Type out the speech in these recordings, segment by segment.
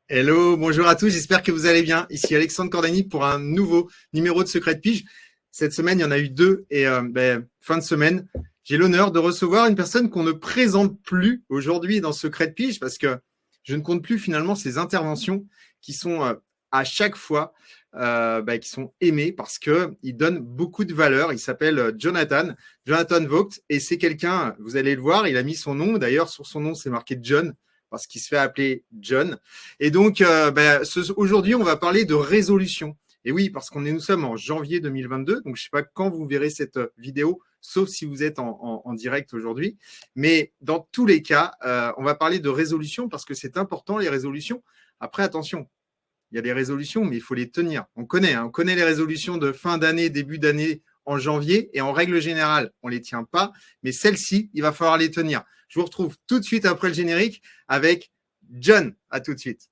Hello, bonjour à tous, j'espère que vous allez bien. Ici Alexandre Cordani pour un nouveau numéro de Secret de Pige. Cette semaine, il y en a eu deux et fin de semaine, j'ai l'honneur de recevoir une personne qu'on ne présente plus aujourd'hui dans Secret de Pige parce que je ne compte plus finalement ces interventions qui sont à chaque fois qui sont aimées parce qu'il donne beaucoup de valeur. Il s'appelle Jonathan Vogt et c'est quelqu'un, vous allez le voir, il a mis son nom. D'ailleurs, sur son nom, c'est marqué John parce qu'il se fait appeler John. Et donc, aujourd'hui, on va parler de résolution. Et oui, parce nous sommes en janvier 2022, donc je ne sais pas quand vous verrez cette vidéo, sauf si vous êtes en direct aujourd'hui. Mais dans tous les cas, on va parler de résolution parce que c'est important, les résolutions. Après, attention, il y a des résolutions, mais il faut les tenir. On connaît les résolutions de fin d'année, début d'année en janvier, et en règle générale, on ne les tient pas. Mais celles-ci, il va falloir les tenir. Je vous retrouve tout de suite après le générique avec John. À tout de suite.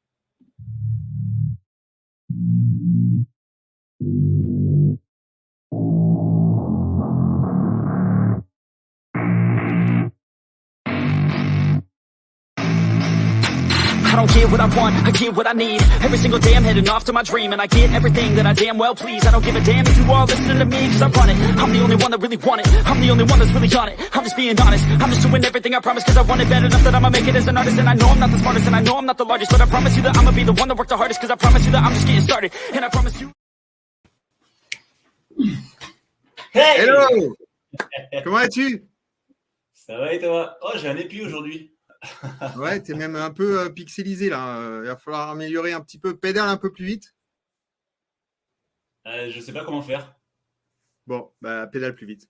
I don't get what I want, I get what I need. Every single day I'm heading off to my dream, and I get everything that I damn well please. I don't give a damn if you all listen to me, cause I run it. I'm the only one that really want it, I'm the only one that's really on it. I'm just being honest, I'm just doing everything I promise, cause I want it bad enough that I'ma make it as an artist. And I know I'm not the smartest, and I know I'm not the largest, but I promise you that I'ma be the one that worked the hardest, cause I promise you that I'm just getting started. And I promise you... Hey! Hello! Comment vas-tu? Ça va et toi? Oh, j'ai un épi aujourd'hui. Ouais, t'es même un peu pixelisé là. Il va falloir améliorer un petit peu, pédale un peu plus vite. Je sais pas comment faire. Bon, pédale plus vite.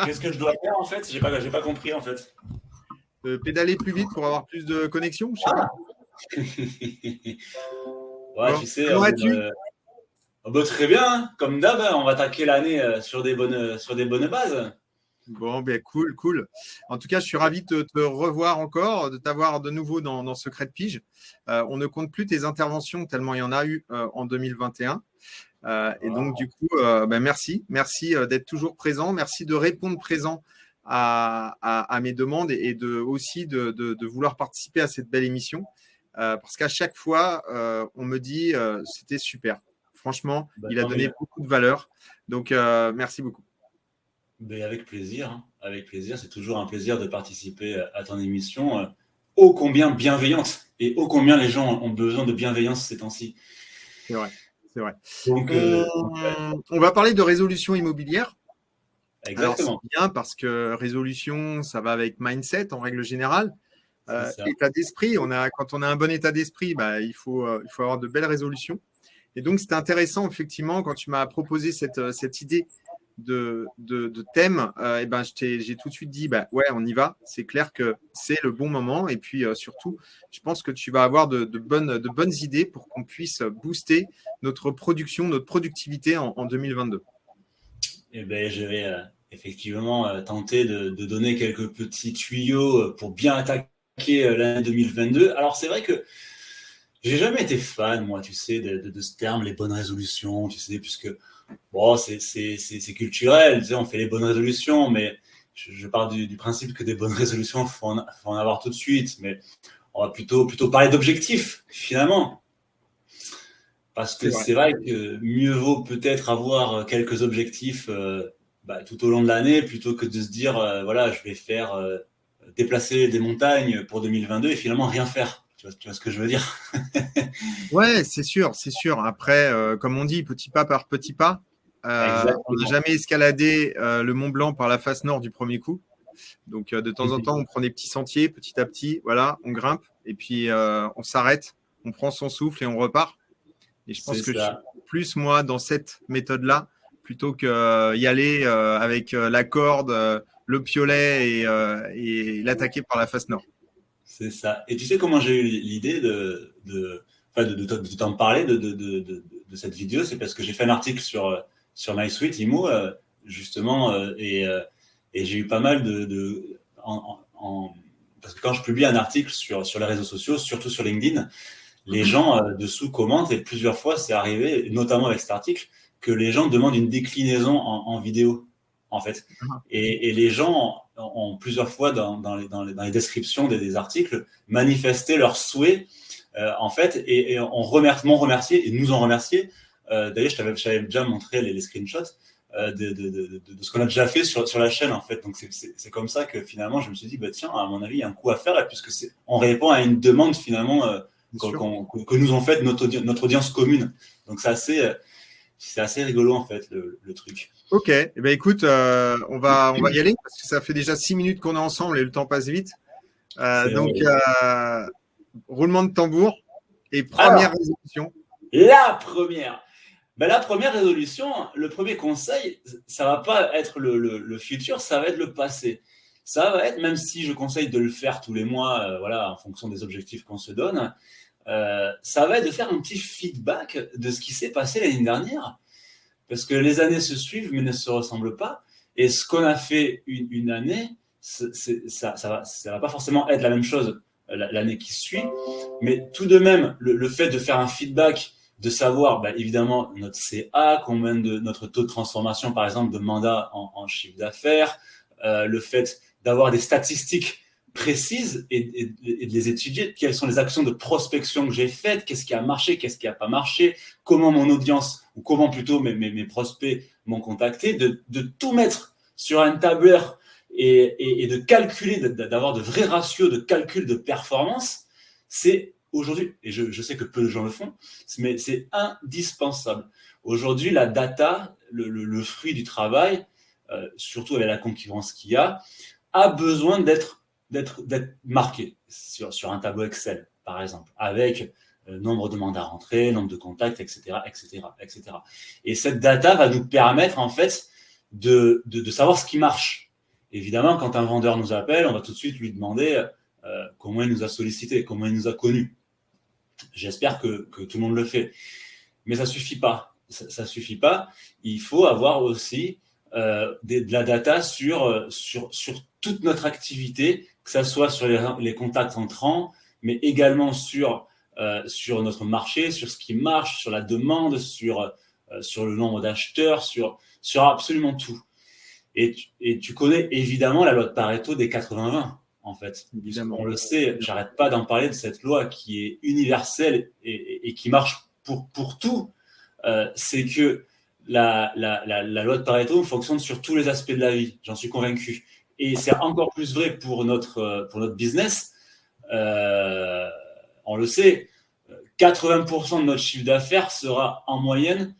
Qu'est-ce que je dois faire en fait? J'ai pas compris en fait. Pédaler plus vite pour avoir plus de connexion, je sais pas. Ouais, bon, tu sais. comment vas-tu? Très bien, hein. Comme d'hab, on va attaquer l'année sur des bonnes bases. Bon, cool. En tout cas, je suis ravi de te revoir encore, de t'avoir de nouveau dans Secret de Pige. On ne compte plus tes interventions tellement il y en a eu en 2021. Et donc, du coup, merci d'être toujours présent. Merci de répondre présent à mes demandes et aussi de vouloir participer à cette belle émission. Parce qu'à chaque fois, on me dit c'était super. Franchement, il a donné beaucoup de valeur. Donc, merci beaucoup. Mais avec plaisir, hein. Avec plaisir. C'est toujours un plaisir de participer à ton émission, ô combien bienveillante et ô combien les gens ont besoin de bienveillance ces temps-ci. C'est vrai. Donc, on va parler de résolution immobilière. Exactement. Alors, c'est bien parce que résolution, ça va avec mindset en règle générale. État d'esprit, quand on a un bon état d'esprit, il faut avoir de belles résolutions. Et donc, c'était intéressant, effectivement, quand tu m'as proposé cette idée de thème, j'ai tout de suite dit, ouais, on y va. C'est clair que c'est le bon moment. Et puis, surtout, je pense que tu vas avoir de bonnes idées pour qu'on puisse booster notre production, notre productivité en 2022. Eh ben, je vais effectivement tenter de donner quelques petits tuyaux pour bien attaquer l'année 2022. Alors, c'est vrai que j'ai jamais été fan, moi, tu sais, de ce terme, les bonnes résolutions, tu sais, puisque bon, c'est culturel, tu sais, on fait les bonnes résolutions, mais je pars du principe que des bonnes résolutions, faut en avoir tout de suite, mais on va plutôt parler d'objectifs, finalement. Parce que c'est vrai que mieux vaut peut-être avoir quelques objectifs tout au long de l'année plutôt que de se dire, voilà, je vais faire déplacer des montagnes pour 2022 et finalement rien faire. Tu vois ce que je veux dire? Ouais, c'est sûr. Après, comme on dit, petit pas par petit pas. On n'a jamais escaladé le Mont Blanc par la face nord du premier coup. Donc, de temps en temps, on prend des petits sentiers, petit à petit. Voilà, on grimpe et puis on s'arrête, on prend son souffle et on repart. Et je pense que je suis plus, moi, dans cette méthode-là, plutôt qu'y aller avec la corde, le piolet et l'attaquer par la face nord. C'est ça. Et tu sais comment j'ai eu l'idée de t'en parler de cette vidéo? C'est parce que j'ai fait un article sur MySuite, IMO, justement, et j'ai eu pas mal parce que quand je publie un article sur les réseaux sociaux, surtout sur LinkedIn, les gens dessous commentent, et plusieurs fois c'est arrivé, notamment avec cet article, que les gens demandent une déclinaison en vidéo, en fait. Et les gens ont plusieurs fois dans les descriptions des articles manifesté leur souhait en fait, et on m'ont remercié et nous ont remercié. D'ailleurs, je t'avais déjà montré les screenshots de ce qu'on a déjà fait sur la chaîne, en fait. Donc, c'est comme ça que finalement, je me suis dit, tiens, à mon avis, il y a un coup à faire, là, puisque on répond à une demande finalement que nous ont faite notre audience commune. Donc, c'est assez rigolo, en fait, le truc. Ok, eh ben, écoute, on va y aller parce que ça fait déjà 6 minutes qu'on est ensemble et le temps passe vite. Donc, roulement de tambour et première résolution. La première résolution, le premier conseil, ça va pas être le futur, ça va être le passé. Ça va être, même si je conseille de le faire tous les mois, voilà, en fonction des objectifs qu'on se donne, ça va être de faire un petit feedback de ce qui s'est passé l'année dernière. Parce que les années se suivent, mais ne se ressemblent pas. Et ce qu'on a fait une année, ça va pas forcément être la même chose l'année qui suit. Mais tout de même, le fait de faire un feedback, de savoir évidemment notre CA, combien de notre taux de transformation, par exemple, de mandats en chiffre d'affaires, le fait d'avoir des statistiques précises et de les étudier, quelles sont les actions de prospection que j'ai faites, qu'est-ce qui a marché, qu'est-ce qui n'a pas marché, comment mon audience, ou comment plutôt mes prospects m'ont contacté, de tout mettre sur un tableur et de calculer, d'avoir de vrais ratios de calcul de performance, c'est aujourd'hui, et je sais que peu de gens le font, mais c'est indispensable. Aujourd'hui, la data, le fruit du travail, surtout avec la concurrence qu'il y a besoin d'être marqué sur un tableau Excel, par exemple, avec nombre de mandats rentrés, nombre de contacts, etc., etc., etc. Et cette data va nous permettre, en fait, de savoir ce qui marche. Évidemment, quand un vendeur nous appelle, on va tout de suite lui demander comment il nous a sollicité, comment il nous a connus. J'espère que tout le monde le fait. Mais ça ne suffit pas. Ça suffit pas. Il faut avoir aussi de la data sur toute notre activité, que ce soit sur les contacts entrants, mais également sur notre marché, sur ce qui marche, sur la demande, sur le nombre d'acheteurs, sur absolument tout. Et tu connais évidemment la loi de Pareto des 80-20, en fait. On le sait, j'arrête pas d'en parler de cette loi qui est universelle et qui marche pour tout. C'est que la loi de Pareto fonctionne sur tous les aspects de la vie, j'en suis convaincu. Et c'est encore plus vrai pour notre business. On le sait, 80% de notre chiffre d'affaires sera en moyenne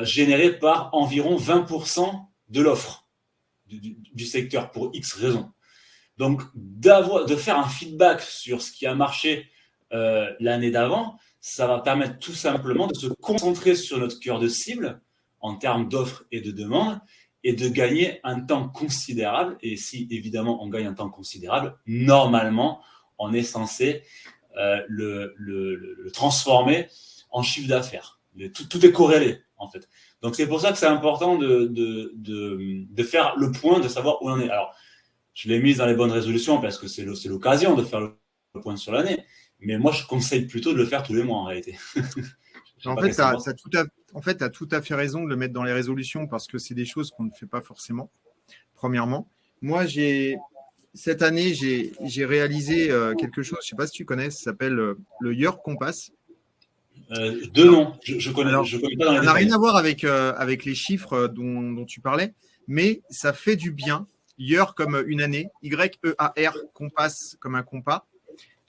généré par environ 20% de l'offre du secteur pour X raisons. Donc, de faire un feedback sur ce qui a marché l'année d'avant, ça va permettre tout simplement de se concentrer sur notre cœur de cible en termes d'offres et de demandes et de gagner un temps considérable. Et si, évidemment, on gagne un temps considérable, normalement, on est censé le transformer en chiffre d'affaires. Tout est corrélé, en fait. Donc, c'est pour ça que c'est important de faire le point, de savoir où on est. Alors, je l'ai mise dans les bonnes résolutions parce que c'est l'occasion de faire le point sur l'année. Mais moi, je conseille plutôt de le faire tous les mois, en réalité. En fait, tu as tout à fait raison de le mettre dans les résolutions parce que c'est des choses qu'on ne fait pas forcément, premièrement. Moi, cette année, j'ai réalisé quelque chose, je ne sais pas si tu connais, ça s'appelle le Your Compass. Deux noms, je connais pas dans les détails. Ça n'a rien à voir avec les chiffres dont tu parlais, mais ça fait du bien. Year comme une année, Y-E-A-R, Compass comme un compas.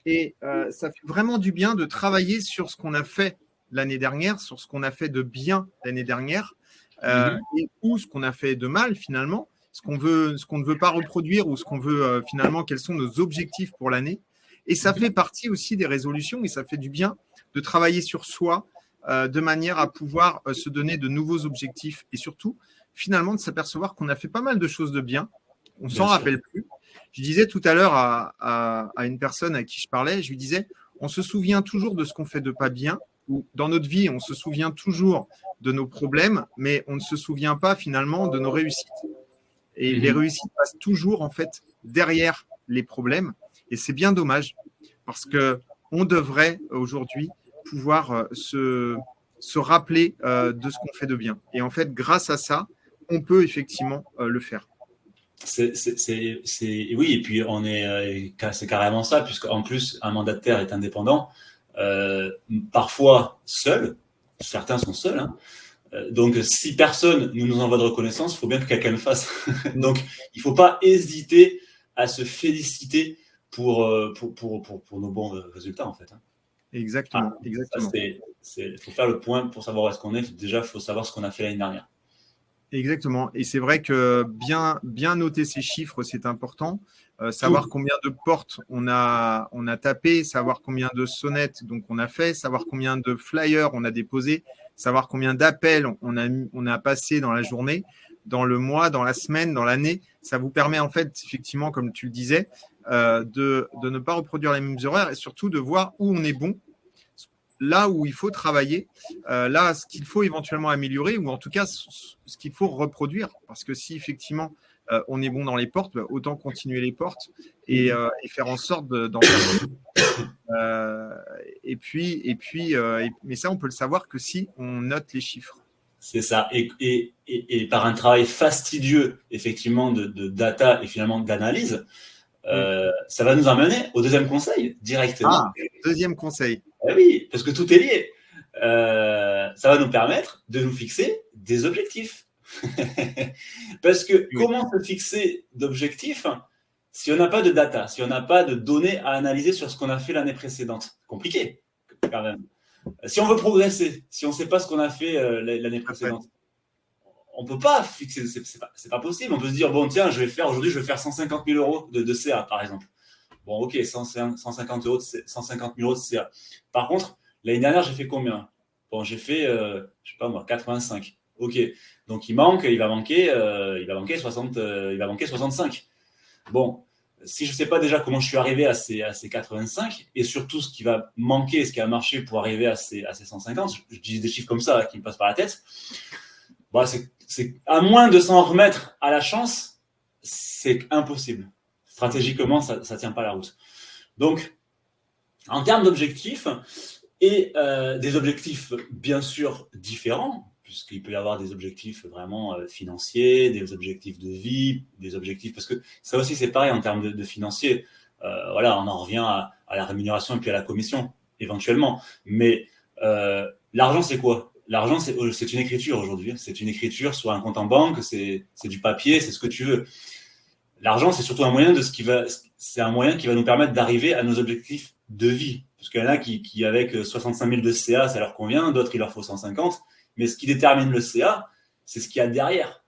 Et ça fait vraiment du bien de travailler sur ce qu'on a fait l'année dernière, sur ce qu'on a fait de bien l'année dernière, ou ce qu'on a fait de mal finalement, ce qu'on ne veut pas reproduire ou ce qu'on veut finalement, quels sont nos objectifs pour l'année. Et ça fait partie aussi des résolutions et ça fait du bien de travailler sur soi de manière à pouvoir se donner de nouveaux objectifs et surtout finalement de s'apercevoir qu'on a fait pas mal de choses de bien. On ne s'en rappelle plus. Je disais tout à l'heure à une personne à qui je parlais, je lui disais, on se souvient toujours de ce qu'on fait de pas bien, ou dans notre vie, on se souvient toujours de nos problèmes, mais on ne se souvient pas finalement de nos réussites. Et les réussites passent toujours en fait derrière les problèmes, et c'est bien dommage parce que on devrait aujourd'hui pouvoir se rappeler de ce qu'on fait de bien. Et en fait, grâce à ça, on peut effectivement le faire. Oui, et puis c'est carrément ça, puisqu'en plus, un mandataire est indépendant. parfois seuls. Certains sont seuls. Hein. Donc, si personne ne nous envoie de reconnaissance, il faut bien que quelqu'un le fasse. Donc, il ne faut pas hésiter à se féliciter pour nos bons résultats, en fait. Hein. Exactement. Il faut faire le point pour savoir où est-ce qu'on est. Déjà, il faut savoir ce qu'on a fait l'année dernière. Exactement. Et c'est vrai que bien noter ces chiffres, c'est important. Savoir combien de portes on a tapé, savoir combien de sonnettes donc on a fait, savoir combien de flyers on a déposé, savoir combien d'appels on a passé dans la journée, dans le mois, dans la semaine, dans l'année. Ça vous permet en fait, effectivement, comme tu le disais, de ne pas reproduire les mêmes erreurs et surtout de voir où on est bon, là où il faut travailler, là ce qu'il faut éventuellement améliorer ou en tout cas ce qu'il faut reproduire. Parce que si effectivement on est bon dans les portes, autant continuer les portes et faire en sorte d'en faire. Mais ça, on peut le savoir que si on note les chiffres. C'est ça. Et par un travail fastidieux, effectivement, de data et finalement d'analyse, ça va nous emmener au deuxième conseil directement. Deuxième conseil. Oui, parce que tout est lié. Ça va nous permettre de nous fixer des objectifs. Parce que comment se fixer d'objectifs si on n'a pas de data, si on n'a pas de données à analyser sur ce qu'on a fait l'année précédente? Compliqué, quand même. Si on veut progresser, si on ne sait pas ce qu'on a fait l'année précédente, on ne peut pas fixer, c'est pas possible. On peut se dire, bon, tiens, aujourd'hui, je vais faire 150 000 euros de CA, par exemple. Bon, ok, 150 000 euros de CA. Par contre, l'année dernière, j'ai fait combien? Bon, j'ai fait, je ne sais pas moi, 85. Ok, donc il va manquer 65. Bon, si je ne sais pas déjà comment je suis arrivé à ces 85 et surtout ce qui va manquer, ce qui a marché pour arriver à ces 150, je dis des chiffres comme ça qui me passent par la tête, bah, c'est à moins de s'en remettre à la chance, c'est impossible. Stratégiquement, ça ne tient pas la route. Donc, en termes d'objectifs, et des objectifs bien sûr différents, puisqu'il peut y avoir des objectifs vraiment financiers, des objectifs de vie, des objectifs, parce que ça aussi c'est pareil en termes de financier. Voilà, on en revient à la rémunération et puis à la commission, éventuellement. Mais l'argent, c'est quoi? L'argent, c'est une écriture aujourd'hui. C'est une écriture sur un compte en banque, c'est du papier, c'est ce que tu veux. L'argent, c'est surtout un moyen c'est un moyen qui va nous permettre d'arriver à nos objectifs de vie. Parce qu'il y en a qui avec 65 000 de CA, ça leur convient, d'autres, il leur faut 150. Mais ce qui détermine le CA, c'est ce qu'il y a derrière.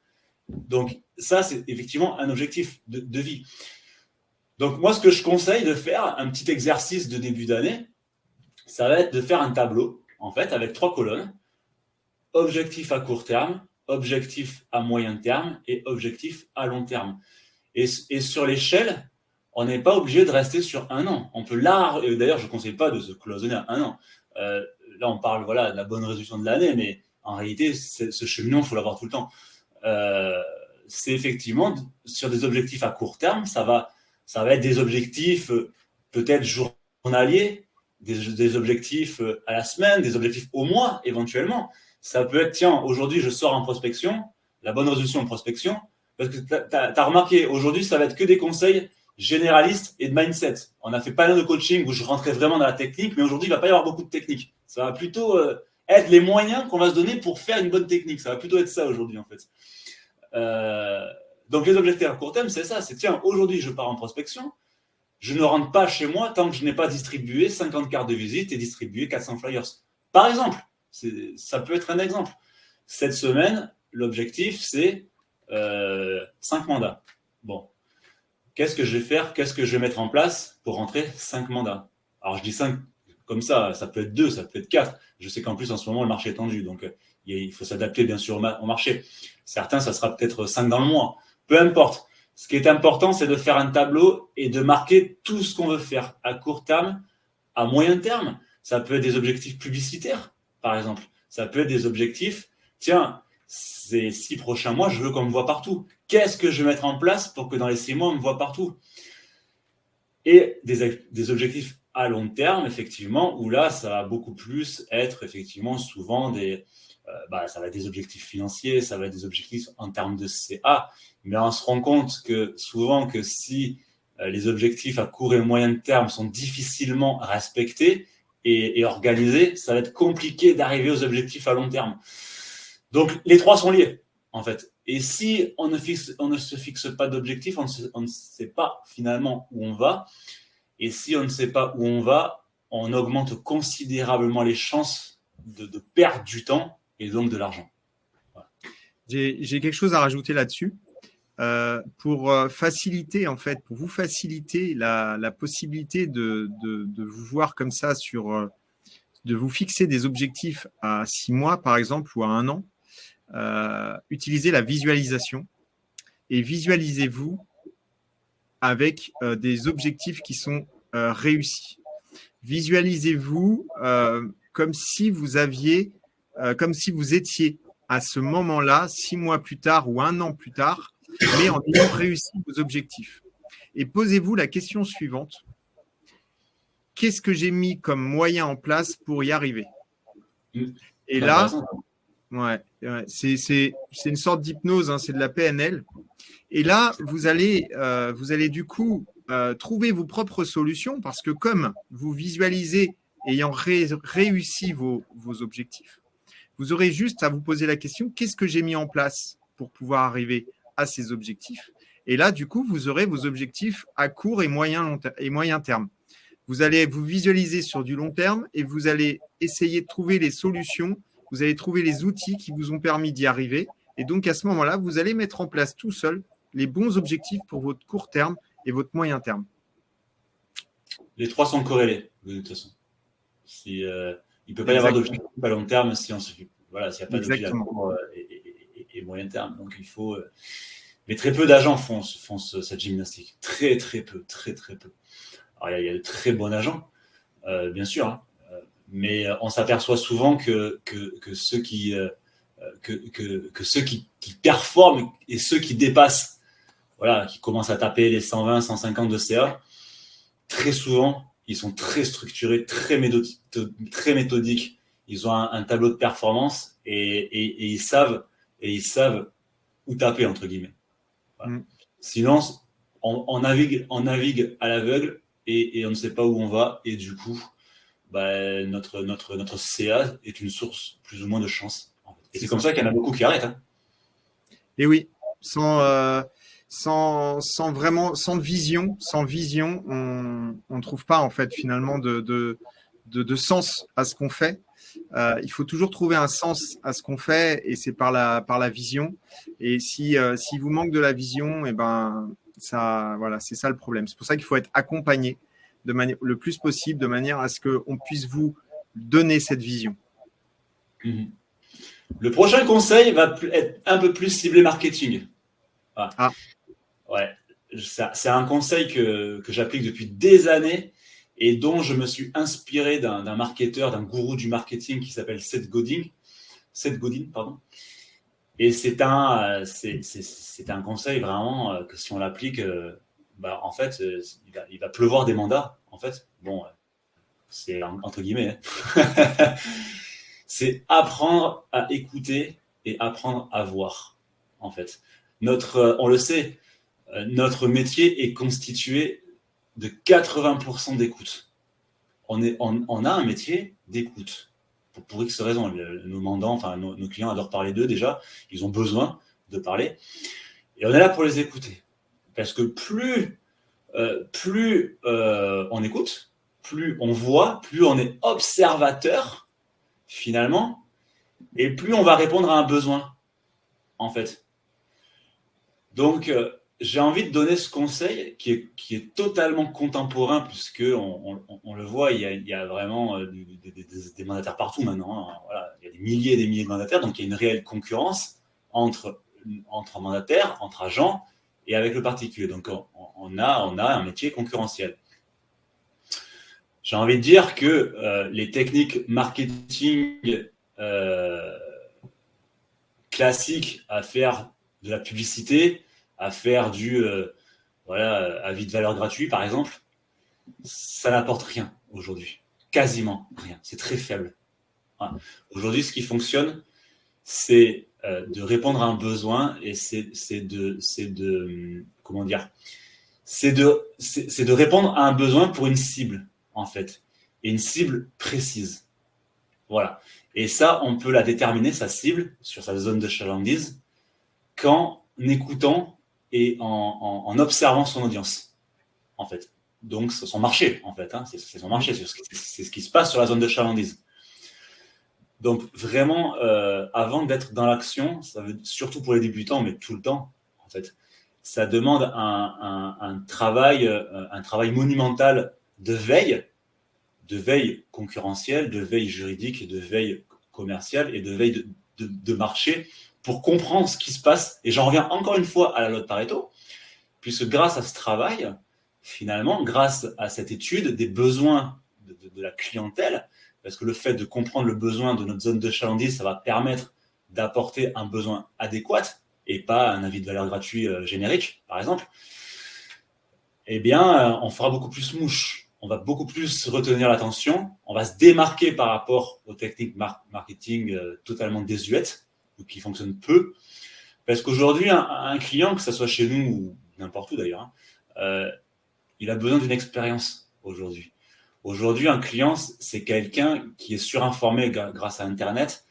Donc, ça, c'est effectivement un objectif de vie. Donc, moi, ce que je conseille de faire, un petit exercice de début d'année, ça va être de faire un tableau, en fait, avec 3 colonnes. Objectif à court terme, objectif à moyen terme et objectif à long terme. Et sur l'échelle, on n'est pas obligé de rester sur 1 an. On peut d'ailleurs, je ne conseille pas de se cloisonner à 1 an. Là, on parle de la bonne résolution de l'année, mais en réalité, ce cheminement, il faut l'avoir tout le temps. C'est effectivement sur des objectifs à court terme, ça va être des objectifs peut-être journaliers, des objectifs à la semaine, des objectifs au mois éventuellement. Ça peut être, tiens, aujourd'hui, je sors en prospection, la bonne résolution en prospection, parce que tu as remarqué, aujourd'hui, ça va être que des conseils généralistes et de mindset. On a fait pas mal de coaching où je rentrais vraiment dans la technique, mais aujourd'hui, il ne va pas y avoir beaucoup de technique. Ça va plutôt être les moyens qu'on va se donner pour faire une bonne technique. Ça va plutôt être ça aujourd'hui, en fait. Donc, les objectifs à court terme, c'est ça. C'est, tiens, aujourd'hui, je pars en prospection. Je ne rentre pas chez moi tant que je n'ai pas distribué 50 cartes de visite et distribué 400 flyers. Par exemple, ça peut être un exemple. Cette semaine, l'objectif, c'est 5 mandats. Bon. Qu'est-ce que je vais faire? Qu'est-ce que je vais mettre en place pour rentrer 5 mandats? Alors, je dis 5 comme ça peut être 2, ça peut être 4. Je sais qu'en plus, en ce moment, le marché est tendu. Donc, il faut s'adapter, bien sûr, au marché. Certains, ça sera peut-être 5 dans le mois. Peu importe. Ce qui est important, c'est de faire un tableau et de marquer tout ce qu'on veut faire à court terme, à moyen terme. Ça peut être des objectifs publicitaires, par exemple. Ça peut être des objectifs, tiens, ces 6 prochains mois, je veux qu'on me voit partout. Qu'est-ce que je vais mettre en place pour que dans les 6 mois, on me voit partout? Et des objectifs à long terme, effectivement, où là, ça va beaucoup plus être, effectivement, souvent ça va être des objectifs financiers, ça va être des objectifs en termes de CA. Mais on se rend compte que souvent, que si les objectifs à court et moyen terme sont difficilement respectés, et organisé, ça va être compliqué d'arriver aux objectifs à long terme. Donc, les trois sont liés, en fait. Et si on ne se fixe pas d'objectif, on ne sait pas finalement où on va. Et si on ne sait pas où on va, on augmente considérablement les chances de perdre du temps et donc de l'argent. Voilà. J'ai quelque chose à rajouter là-dessus. Pour faciliter, en fait, pour vous faciliter la possibilité de vous voir comme ça, de vous fixer des objectifs à 6 mois, par exemple, ou à 1 an, utilisez la visualisation et visualisez-vous avec des objectifs qui sont réussis. Visualisez-vous comme si vous étiez à ce moment-là, 6 mois plus tard ou 1 an plus tard, mais en ayant réussi vos objectifs. Et posez-vous la question suivante. Qu'est-ce que j'ai mis comme moyen en place pour y arriver? Et là, c'est une sorte d'hypnose, hein, c'est de la PNL. Et là, vous allez du coup trouver vos propres solutions parce que comme vous visualisez ayant réussi vos objectifs, vous aurez juste à vous poser la question, qu'est-ce que j'ai mis en place pour pouvoir arriver à ces objectifs? Et là, du coup, vous aurez vos objectifs à court et moyen terme. Vous allez vous visualiser sur du long terme et vous allez essayer de trouver les solutions, vous allez trouver les outils qui vous ont permis d'y arriver. Et donc, à ce moment-là, vous allez mettre en place tout seul les bons objectifs pour votre court terme et votre moyen terme. Les trois sont corrélés, de toute façon. Il ne peut pas y avoir d'objectif à long terme si on se fait. Voilà, s'il n'y a pas d'objectif à court et moyen terme. Donc, il faut. Mais très peu d'agents font cette gymnastique. Très, très peu. Très, très peu. Alors, il y a de très bons agents, bien sûr. Hein, mais on s'aperçoit souvent que ceux qui performent et ceux qui dépassent, voilà, qui commencent à taper les 120, 150 de CA, très souvent, ils sont très structurés, très méthodiques. Ils ont un tableau de performance et ils savent où taper, entre guillemets. Voilà. Sinon, on navigue à l'aveugle et on ne sait pas où on va. Et du coup, notre CA est une source plus ou moins de chance. Et c'est comme ça qu'il y en a beaucoup qui arrêtent. Hein. Et oui, sans vision, on ne trouve pas en fait finalement de sens à ce qu'on fait. Il faut toujours trouver un sens à ce qu'on fait et c'est par la vision. Et si vous manque de la vision, et ça, voilà, c'est ça le problème. C'est pour ça qu'il faut être accompagné le plus possible de manière à ce qu'on puisse vous donner cette vision. Mmh. Le prochain conseil va être un peu plus ciblé marketing. Voilà. Ah. Ouais, c'est un conseil que j'applique depuis des années et dont je me suis inspiré d'un marketeur, d'un gourou du marketing qui s'appelle Seth Godin. Et c'est un conseil vraiment que si on l'applique, en fait, il va pleuvoir des mandats. En fait, bon, c'est entre guillemets. Hein. C'est apprendre à écouter et apprendre à voir. En fait, on le sait, notre métier est constitué de 80% d'écoute. On a un métier d'écoute. Pour X raisons, nos mandants, enfin nos clients adorent parler d'eux déjà. Ils ont besoin de parler. Et on est là pour les écouter. Parce que plus on écoute, plus on voit, plus on est observateur, finalement, et plus on va répondre à un besoin, en fait. Donc, j'ai envie de donner ce conseil qui est totalement contemporain, puisque on le voit, il y a vraiment des mandataires partout maintenant. Hein. Voilà, il y a des milliers et des milliers de mandataires, donc il y a une réelle concurrence entre mandataires, entre agents et avec le particulier. Donc, on a un métier concurrentiel. J'ai envie de dire que les techniques marketing classiques à faire de la publicité, à faire du avis de valeur gratuit, par exemple, ça n'apporte rien aujourd'hui. Quasiment rien. C'est très faible. Voilà. Aujourd'hui, ce qui fonctionne, c'est de répondre à un besoin et c'est de répondre à un besoin pour une cible, en fait. et une cible précise. Voilà. Et ça, on peut la déterminer, sa cible, sur sa zone de chalandise, qu'en écoutant et en observant son audience, en fait. Donc, c'est son marché, en fait. C'est son marché, c'est ce qui se passe sur la zone de chalandise. Donc, vraiment, avant d'être dans l'action, ça veut, surtout pour les débutants, mais tout le temps, en fait, ça demande un travail monumental de veille concurrentielle, de veille juridique, de veille commerciale et de veille de marché pour comprendre ce qui se passe. Et j'en reviens encore une fois à la loi de Pareto, puisque grâce à ce travail, finalement, grâce à cette étude des besoins de la clientèle, parce que le fait de comprendre le besoin de notre zone de chalandise, ça va permettre d'apporter un besoin adéquat et pas un avis de valeur gratuit générique, par exemple, eh bien, on fera beaucoup plus mouche. On va beaucoup plus retenir l'attention. On va se démarquer par rapport aux techniques marketing totalement désuètes ou qui fonctionnent peu. Parce qu'aujourd'hui, un client, que ce soit chez nous ou n'importe où d'ailleurs, il a besoin d'une expérience aujourd'hui. Aujourd'hui, un client, c'est quelqu'un qui est surinformé grâce à Internet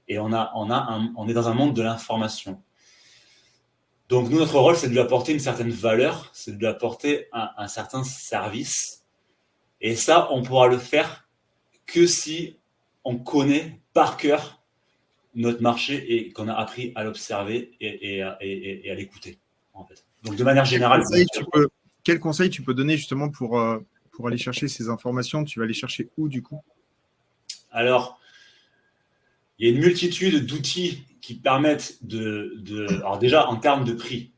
et on est dans un monde de l'information. Donc, nous, notre rôle, c'est de lui apporter une certaine valeur, c'est de lui apporter un certain service. Et ça, on pourra le faire que si on connaît par cœur notre marché et qu'on a appris à l'observer et à l'écouter, en fait. Donc, de manière générale… Quel conseil tu peux donner justement pour aller chercher ces informations? Tu vas les chercher où, du coup? Alors, il y a une multitude d'outils qui permettent alors déjà, en termes de prix,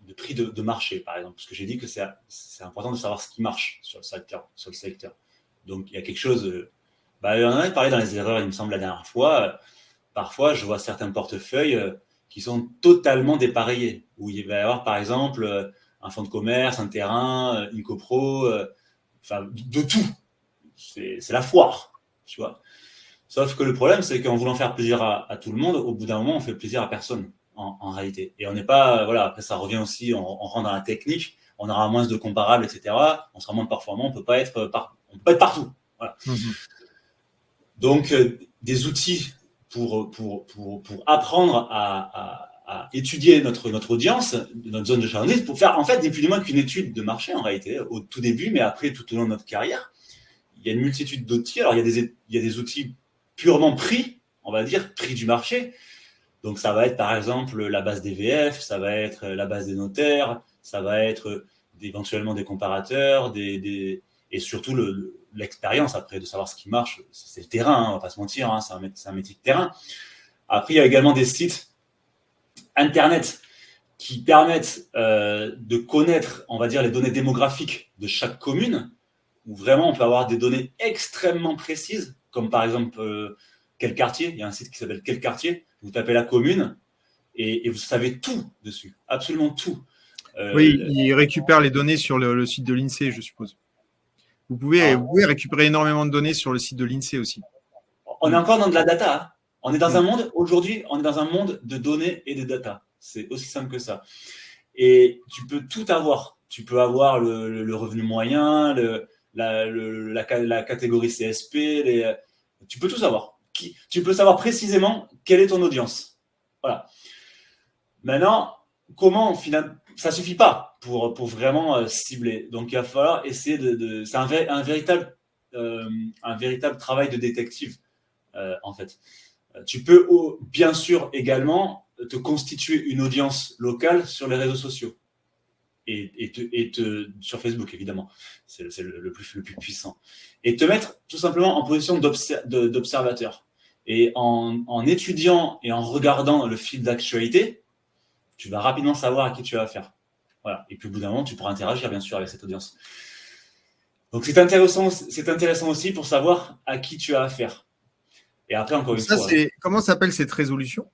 de marché, par exemple, parce que j'ai dit que c'est important de savoir ce qui marche sur le secteur. Donc, il y a quelque chose… on en avait parlé dans les erreurs, il me semble, la dernière fois. Parfois, je vois certains portefeuilles qui sont totalement dépareillés, où il va y avoir, par exemple, un fonds de commerce, un terrain, une copro, de tout. C'est la foire, tu vois. Sauf que le problème, c'est qu'en voulant faire plaisir à tout le monde, au bout d'un moment, on fait plaisir à personne, en réalité. Et on n'est pas… Voilà, après, ça revient aussi, on rentre dans la technique, on aura moins de comparables, etc. On sera moins performant, on ne peut pas être partout. Voilà. Donc, des outils pour apprendre à étudier notre audience, notre zone de chalandise, pour faire, en fait, ni plus ni moins qu'une étude de marché, en réalité, au tout début, mais après, tout au long de notre carrière. Il y a une multitude d'outils. Alors, il y a des outils purement prix, on va dire, prix du marché. Donc, ça va être, par exemple, la base des VF, ça va être la base des notaires, ça va être éventuellement des comparateurs, et surtout l'expérience, après, de savoir ce qui marche. C'est le terrain, on ne va pas se mentir, c'est un métier de terrain. Après, il y a également des sites Internet qui permettent de connaître, on va dire, les données démographiques de chaque commune, où vraiment on peut avoir des données extrêmement précises, comme par exemple quel quartier. Il y a un site qui s'appelle Quel quartier. Vous tapez la commune et vous savez tout dessus, absolument tout. Oui, il récupère les données sur le site de l'INSEE, je suppose. Vous pouvez récupérer énormément de données sur le site de l'INSEE aussi. On est encore dans de la data. On est dans un monde, aujourd'hui, on est dans un monde de données et de data. C'est aussi simple que ça. Et tu peux tout avoir. Tu peux avoir le revenu moyen, la catégorie CSP, tu peux tout savoir. Tu peux savoir précisément quelle est ton audience. Voilà. Maintenant, comment finalement, ça ne suffit pas pour vraiment cibler. Donc, il va falloir essayer c'est un véritable travail de détective, en fait. Tu peux bien sûr également te constituer une audience locale sur les réseaux sociaux. Et sur Facebook, évidemment, c'est le plus puissant. Et te mettre tout simplement en position d'observateur. Et en étudiant et en regardant le fil d'actualité, tu vas rapidement savoir à qui tu as affaire. Voilà. Et puis au bout d'un moment, tu pourras interagir, bien sûr, avec cette audience. Donc c'est intéressant aussi pour savoir à qui tu as affaire. Et après, encore une fois… Comment s'appelle cette résolution?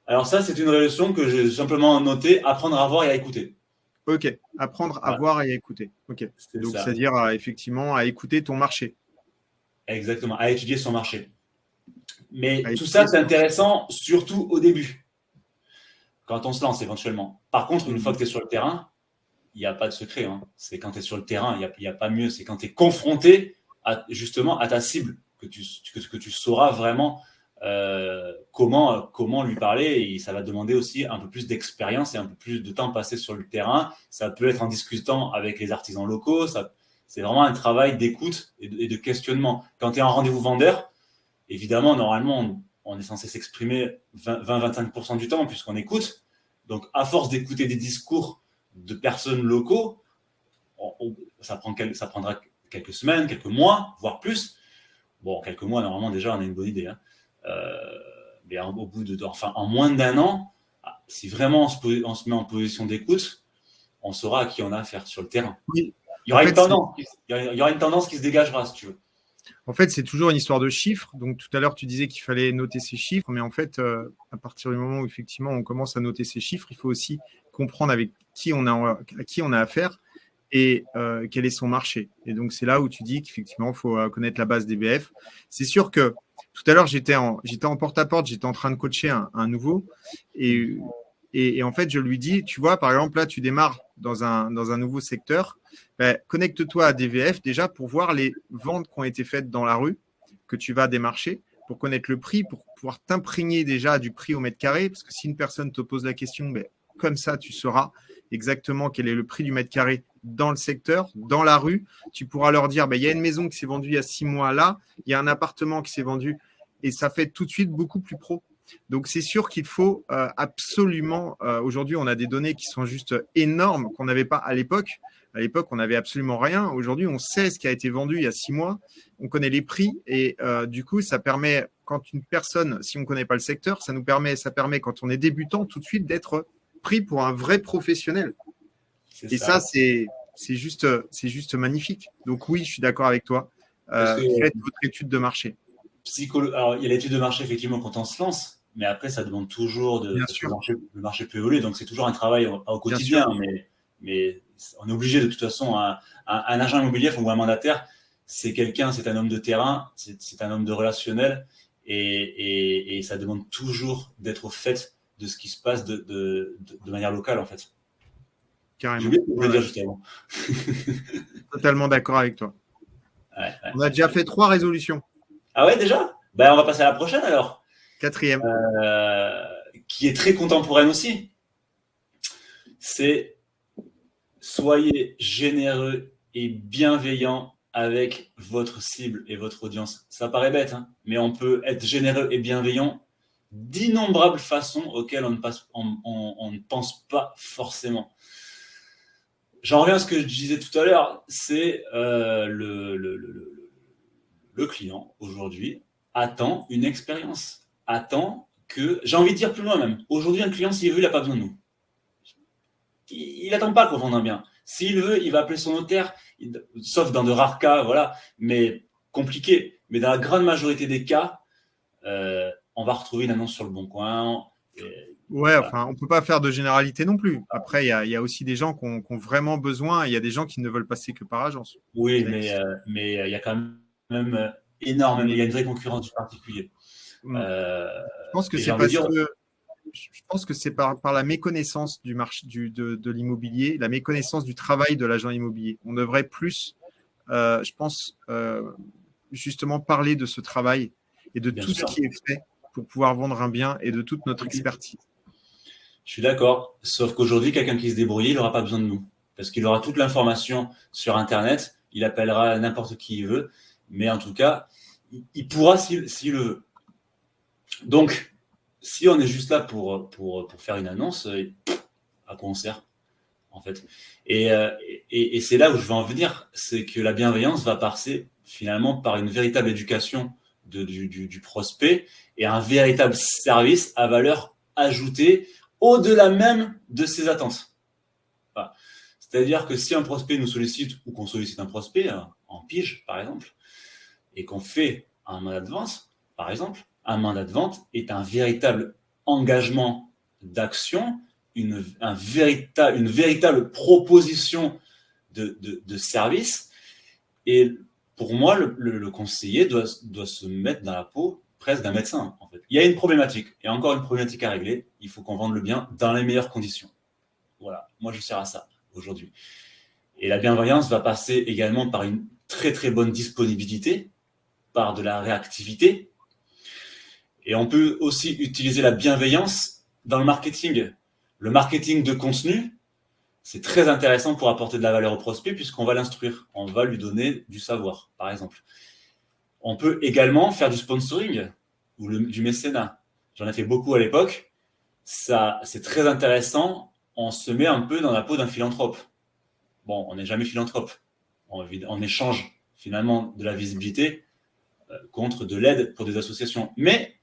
Alors ça, c'est une résolution que j'ai simplement notée, apprendre à voir et à écouter. Ok, apprendre à voir et à écouter. Ok. Donc, c'est-à-dire effectivement à écouter ton marché. Exactement, à étudier son marché. Mais tout ça, c'est intéressant, surtout au début, quand on se lance éventuellement. Par contre, une fois que tu es sur le terrain, il n'y a pas de secret. C'est quand tu es sur le terrain, il n'y a pas mieux. C'est quand tu es confronté justement à ta cible, que tu sauras vraiment comment lui parler, et ça va demander aussi un peu plus d'expérience et un peu plus de temps passé sur le terrain. Ça peut être en discutant avec les artisans locaux, c'est vraiment un travail d'écoute et de questionnement. Quand tu es en rendez-vous vendeur, évidemment, normalement, on est censé s'exprimer 20-25% du temps puisqu'on écoute. Donc, à force d'écouter des discours de personnes locaux, ça prendra quelques semaines, quelques mois, voire plus. Bon, quelques mois, normalement, déjà, on a une bonne idée. Hein. Mais en moins d'1 an, si vraiment on se met en position d'écoute, on saura à qui on a affaire sur le terrain. Oui. Il y aura une tendance qui se dégagera, si tu veux. En fait, c'est toujours une histoire de chiffres. Donc, tout à l'heure, tu disais qu'il fallait noter ces chiffres. Mais en fait, à partir du moment où, effectivement, on commence à noter ces chiffres, il faut aussi comprendre à qui on a affaire et quel est son marché. Et donc, c'est là où tu dis qu'effectivement, il faut connaître la base des BF. C'est sûr que tout à l'heure, j'étais en porte-à-porte, j'étais en train de coacher un nouveau. Et en fait, je lui dis, tu vois, par exemple, là, tu démarres dans un nouveau secteur. Connecte-toi à DVF déjà pour voir les ventes qui ont été faites dans la rue que tu vas démarcher, pour connaître le prix, pour pouvoir t'imprégner déjà du prix au mètre carré. Parce que si une personne te pose la question, comme ça, tu sauras exactement quel est le prix du mètre carré dans le secteur, dans la rue. Tu pourras leur dire, il y a une maison qui s'est vendue il y a 6 mois là, il y a un appartement qui s'est vendu, et ça fait tout de suite beaucoup plus pro. Donc, c'est sûr qu'il faut absolument… aujourd'hui, on a des données qui sont juste énormes qu'on n'avait pas à l'époque. À l'époque, on n'avait absolument rien. Aujourd'hui, on sait ce qui a été vendu il y a 6 mois. On connaît les prix et du coup, ça permet, quand une personne, si on ne connaît pas le secteur, ça permet, quand on est débutant, tout de suite d'être pris pour un vrai professionnel. Et ça, c'est juste magnifique. Donc oui, je suis d'accord avec toi. Faites votre étude de marché. Alors, il y a l'étude de marché, effectivement, quand on se lance, mais après, ça demande toujours le marché peut évoluer. Donc, c'est toujours un travail au quotidien, mais on est obligé de toute façon. Un agent immobilier ou un mandataire, c'est un homme de terrain, c'est un homme de relationnel, et ça demande toujours d'être au fait de ce qui se passe de manière locale, en fait. Carrément. Je voulais dire juste avant. Totalement d'accord avec toi. Ouais. On a déjà fait 3 résolutions. Ah ouais, déjà ? On va passer à la prochaine alors. 4e. Qui est très contemporaine aussi. C'est soyez généreux et bienveillant avec votre cible et votre audience. Ça paraît bête, hein, mais on peut être généreux et bienveillant d'innombrables façons auxquelles on ne pense pas forcément. J'en reviens à ce que je disais tout à l'heure, c'est le client, aujourd'hui, attend une expérience, j'ai envie de dire plus loin même. Aujourd'hui, un client, s'il veut, il n'a pas besoin de nous. Il n'attend pas qu'on vende un bien. S'il veut, il va appeler son notaire, sauf dans de rares cas, voilà, mais compliqué. Mais dans la grande majorité des cas, on va retrouver une annonce sur le Bon Coin. On ne peut pas faire de généralité non plus. Après, il y a aussi des gens qui ont vraiment besoin. Il y a des gens qui ne veulent passer que par agence. Oui, mais il y a quand même énormément. Il y a une vraie concurrence du particulier. Je pense que c'est par la méconnaissance du marché de l'immobilier, la méconnaissance du travail de l'agent immobilier. On devrait plus, je pense, justement parler de ce travail et de tout ce qui est fait pour pouvoir vendre un bien et de toute notre expertise. Je suis d'accord, sauf qu'aujourd'hui, quelqu'un qui se débrouille, il n'aura pas besoin de nous. Parce qu'il aura toute l'information sur Internet, il appellera n'importe qui il veut, mais en tout cas, il pourra s'il le veut. Donc, si on est juste là pour faire une annonce, à quoi on sert, en fait. Et c'est là où je veux en venir, c'est que la bienveillance va passer finalement par une véritable éducation du prospect et un véritable service à valeur ajoutée au-delà même de ses attentes. Voilà. C'est-à-dire que si un prospect nous sollicite ou qu'on sollicite un prospect en pige, par exemple, et qu'on fait un mandat de vente, par exemple, un mandat de vente est un véritable engagement d'action, une véritable proposition de service. Et pour moi, le conseiller doit se mettre dans la peau presque d'un médecin, en fait. Il y a une problématique, et encore une problématique à régler. Il faut qu'on vende le bien dans les meilleures conditions. Voilà, moi je sers à ça aujourd'hui. Et la bienveillance va passer également par une très très bonne disponibilité, par de la réactivité. Et on peut aussi utiliser la bienveillance dans le marketing. Le marketing de contenu, c'est très intéressant pour apporter de la valeur au prospect puisqu'on va l'instruire, on va lui donner du savoir, par exemple. On peut également faire du sponsoring ou du mécénat. J'en ai fait beaucoup à l'époque. Ça, c'est très intéressant. On se met un peu dans la peau d'un philanthrope. Bon, on n'est jamais philanthrope. On échange finalement de la visibilité contre de l'aide pour des associations. Mais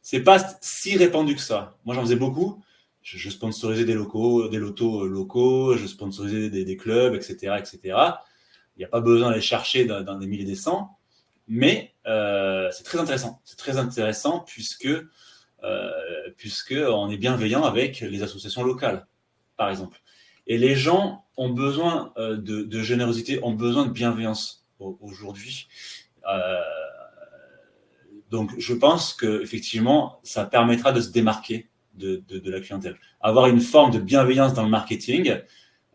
c'est pas si répandu que ça. Moi, j'en faisais beaucoup. Je sponsorisais des lotos locaux, je sponsorisais des clubs, etc., etc. Il n'y a pas besoin d'aller chercher dans des milliers et des cents. Mais c'est très intéressant. C'est très intéressant puisque on est bienveillant avec les associations locales, par exemple. Et les gens ont besoin de générosité, ont besoin de bienveillance aujourd'hui. Donc, je pense qu'effectivement, ça permettra de se démarquer de la clientèle. Avoir une forme de bienveillance dans le marketing,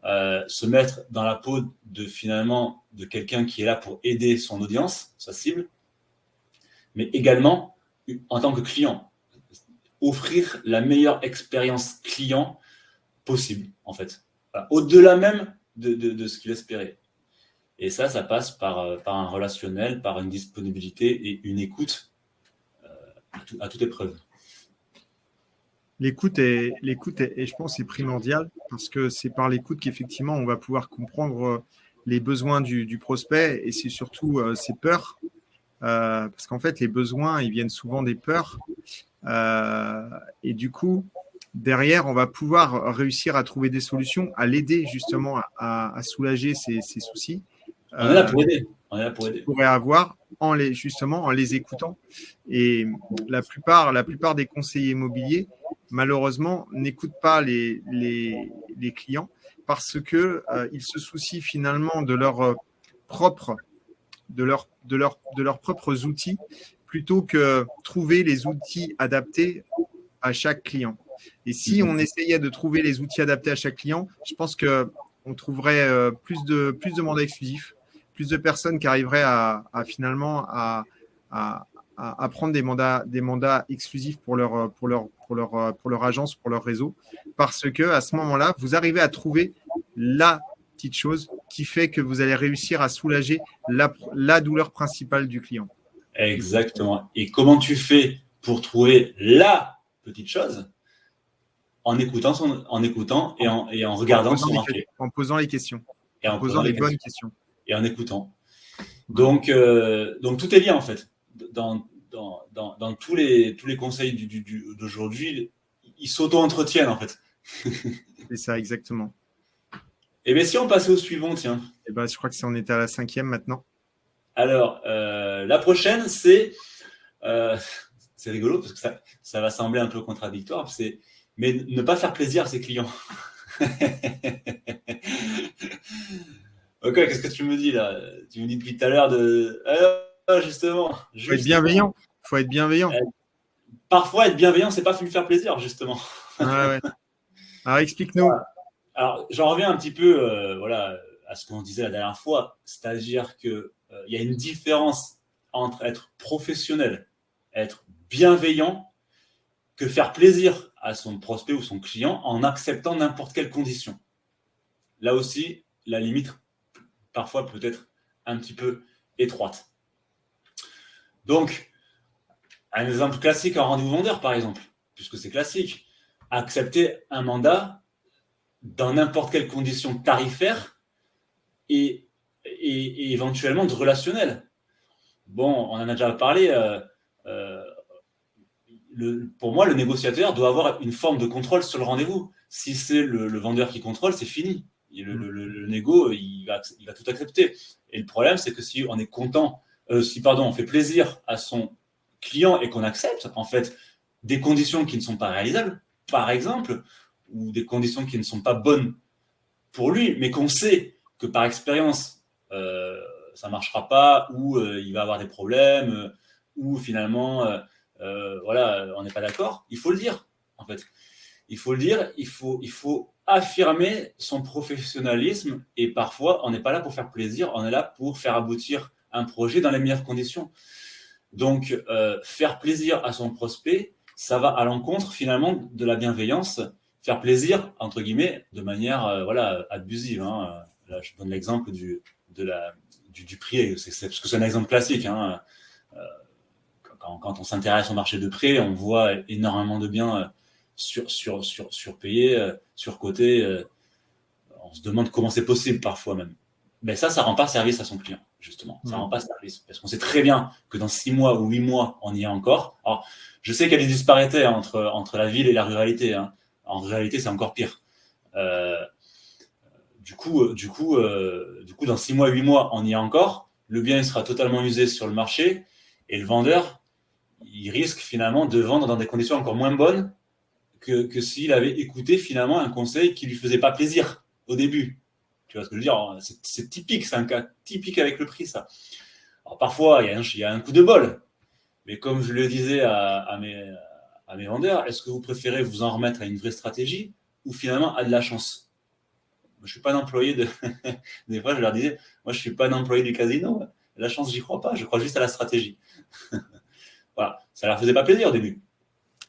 se mettre dans la peau de quelqu'un qui est là pour aider son audience, sa cible, mais également en tant que client, offrir la meilleure expérience client possible, en fait. Voilà. Au-delà même de ce qu'il espérait. Et ça passe par un relationnel, par une disponibilité et une écoute à toute épreuve. L'écoute est, je pense, est primordiale parce que c'est par l'écoute qu'effectivement on va pouvoir comprendre les besoins du prospect et c'est surtout ses peurs. Parce qu'en fait, les besoins, ils viennent souvent des peurs. Et du coup, derrière, on va pouvoir réussir à trouver des solutions, à l'aider justement à soulager ses soucis. On est là pour aider. Pourrait avoir en les écoutant. Et la plupart des conseillers immobiliers, malheureusement, n'écoutent pas les clients parce que ils se soucient finalement de leurs propres outils plutôt que trouver les outils adaptés à chaque client. Et si on essayait de trouver les outils adaptés à chaque client, je pense qu'on trouverait plus de mandats exclusifs, plus de personnes qui arriveraient à finalement prendre des mandats exclusifs pour leur agence, pour leur réseau, parce que à ce moment-là, vous arrivez à trouver la petite chose qui fait que vous allez réussir à soulager la douleur principale du client. Exactement. Et comment tu fais pour trouver la petite chose? En écoutant et en regardant son marché. En posant les questions. Et en posant les bonnes questions. Et en écoutant. Donc tout est lié en fait. Dans tous les conseils d'aujourd'hui, ils s'auto-entretiennent en fait. C'est ça, exactement. Et bien si on passait au suivant, tiens. Et ben, je crois que on était à la 5e maintenant. Alors, la prochaine, c'est rigolo parce que ça va sembler un peu contradictoire, mais ne pas faire plaisir à ses clients. Ok, qu'est-ce que tu me dis là? Tu me dis depuis tout à l'heure justement. Il faut être bienveillant. Parfois, être bienveillant, c'est pas lui faire plaisir, justement. Ah ouais. Alors, explique-nous. Alors, j'en reviens un petit peu à ce qu'on disait la dernière fois, c'est-à-dire qu'il y a une différence entre être professionnel, être bienveillant, que faire plaisir à son prospect ou son client en acceptant n'importe quelle condition. Là aussi, la limite, parfois, peut être un petit peu étroite. Donc, un exemple classique en rendez-vous vendeur, par exemple, puisque c'est classique, accepter un mandat dans n'importe quelle condition tarifaire et éventuellement de relationnel. Bon, on en a déjà parlé. Pour moi, le négociateur doit avoir une forme de contrôle sur le rendez-vous. Si c'est le vendeur qui contrôle, c'est fini. Le négo, il va tout accepter. Et le problème, c'est que si on est content, on fait plaisir à son client et qu'on accepte, en fait, des conditions qui ne sont pas réalisables, par exemple, ou des conditions qui ne sont pas bonnes pour lui, mais qu'on sait que par expérience, ça ne marchera pas, ou il va avoir des problèmes, ou finalement, on n'est pas d'accord, il faut le dire, en fait. Il faut le dire, il faut affirmer son professionnalisme et parfois, on n'est pas là pour faire plaisir, on est là pour faire aboutir un projet dans les meilleures conditions. Donc, faire plaisir à son prospect, ça va à l'encontre finalement de la bienveillance, faire plaisir, entre guillemets, de manière abusive. Hein. Là, je donne l'exemple du prix, parce que c'est un exemple classique. Hein. Quand on s'intéresse au marché de prêt, on voit énormément de biens surpayés, surcotés. On se demande comment c'est possible parfois même. Mais ça rend pas service à son client, justement. Ça rend pas service. Parce qu'on sait très bien que dans 6 mois ou 8 mois, on y est encore. Alors, je sais qu'il y a des disparités entre la ville et la ruralité. Hein. En réalité, c'est encore pire. Du coup, dans 6 mois, 8 mois, on y est encore. Le bien il sera totalement usé sur le marché et le vendeur, il risque finalement de vendre dans des conditions encore moins bonnes que s'il avait écouté finalement un conseil qui lui faisait pas plaisir au début. Tu vois ce que je veux dire ? C'est typique, c'est un cas typique avec le prix, ça. Alors parfois, il y a un coup de bol. Mais comme je le disais à mes vendeurs, est-ce que vous préférez vous en remettre à une vraie stratégie ou finalement à de la chance ? Je ne suis pas un employé de... Des fois, je leur disais, moi, je ne suis pas un employé du casino. La chance, j'y crois pas. Je crois juste à la stratégie. Voilà. Ça ne leur faisait pas plaisir au début.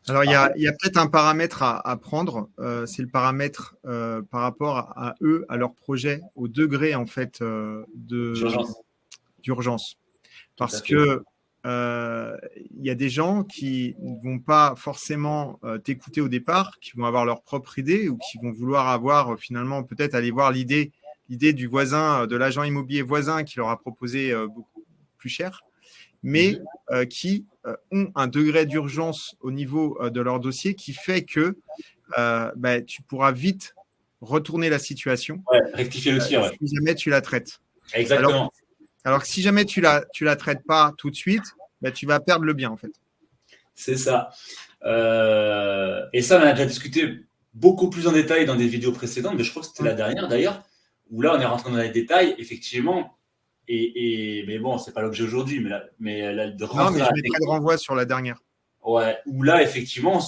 Alors, il y a peut-être un paramètre à prendre. C'est le paramètre par rapport à eux, à leur projet, au degré, en fait, d'urgence. Parce que il y a des gens qui ne vont pas forcément t'écouter au départ, qui vont avoir leur propre idée ou qui vont vouloir avoir finalement peut-être aller voir l'idée du voisin, de l'agent immobilier voisin qui leur a proposé beaucoup plus cher, mais qui ont un degré d'urgence au niveau de leur dossier qui fait que tu pourras vite retourner la situation. Ouais, rectifier le tir. Si jamais tu la traites. Exactement. Alors que si jamais tu la traites pas tout de suite, tu vas perdre le bien en fait. C'est ça. Et ça, on a déjà discuté beaucoup plus en détail dans des vidéos précédentes, mais je crois que c'était la dernière d'ailleurs, où là, on est rentré dans les détails, effectivement. Mais bon, c'est pas l'objet aujourd'hui. Mais je mettrai le renvoi sur la dernière. Ouais, où là, effectivement,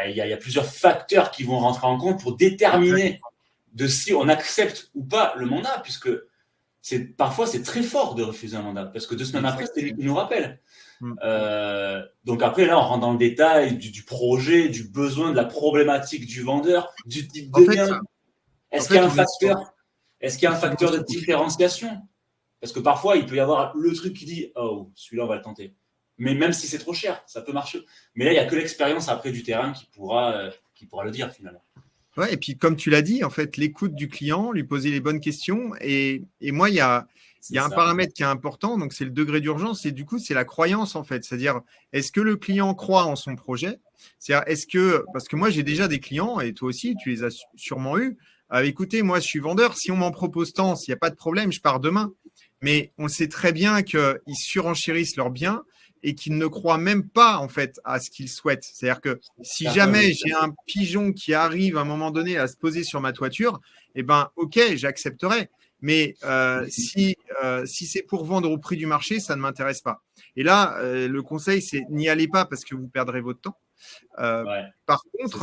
il y a plusieurs facteurs qui vont rentrer en compte pour déterminer de si on accepte ou pas le mandat, puisque parfois, c'est très fort de refuser un mandat, parce que 2 semaines après, c'est lui qui nous rappelle. Donc après, là, on rentre dans le détail du projet, du besoin, de la problématique du vendeur, du type de bien. Est-ce qu'il y a un facteur de différenciation ? Parce que parfois, il peut y avoir le truc qui dit « Oh, celui-là, on va le tenter ». Mais même si c'est trop cher, ça peut marcher. Mais là, il n'y a que l'expérience après du terrain qui pourra le dire finalement. Ouais, et puis comme tu l'as dit, en fait, l'écoute du client, lui poser les bonnes questions. Et moi, il y a un paramètre qui est important, donc c'est le degré d'urgence. Et du coup, c'est la croyance, en fait. C'est-à-dire, est-ce que le client croit en son projet ? C'est-à-dire, parce que moi, j'ai déjà des clients, et toi aussi, tu les as sûrement eus. Écoutez, moi, je suis vendeur. Si on m'en propose tant, s'il n'y a pas de problème, je pars demain. Mais on sait très bien qu'ils surenchérissent leurs biens et qu'ils ne croient même pas en fait à ce qu'ils souhaitent. C'est-à-dire que si jamais j'ai un pigeon qui arrive à un moment donné à se poser sur ma toiture, ok, j'accepterai. Mais si c'est pour vendre au prix du marché, ça ne m'intéresse pas. Et là, le conseil, c'est n'y allez pas parce que vous perdrez votre temps. Par contre,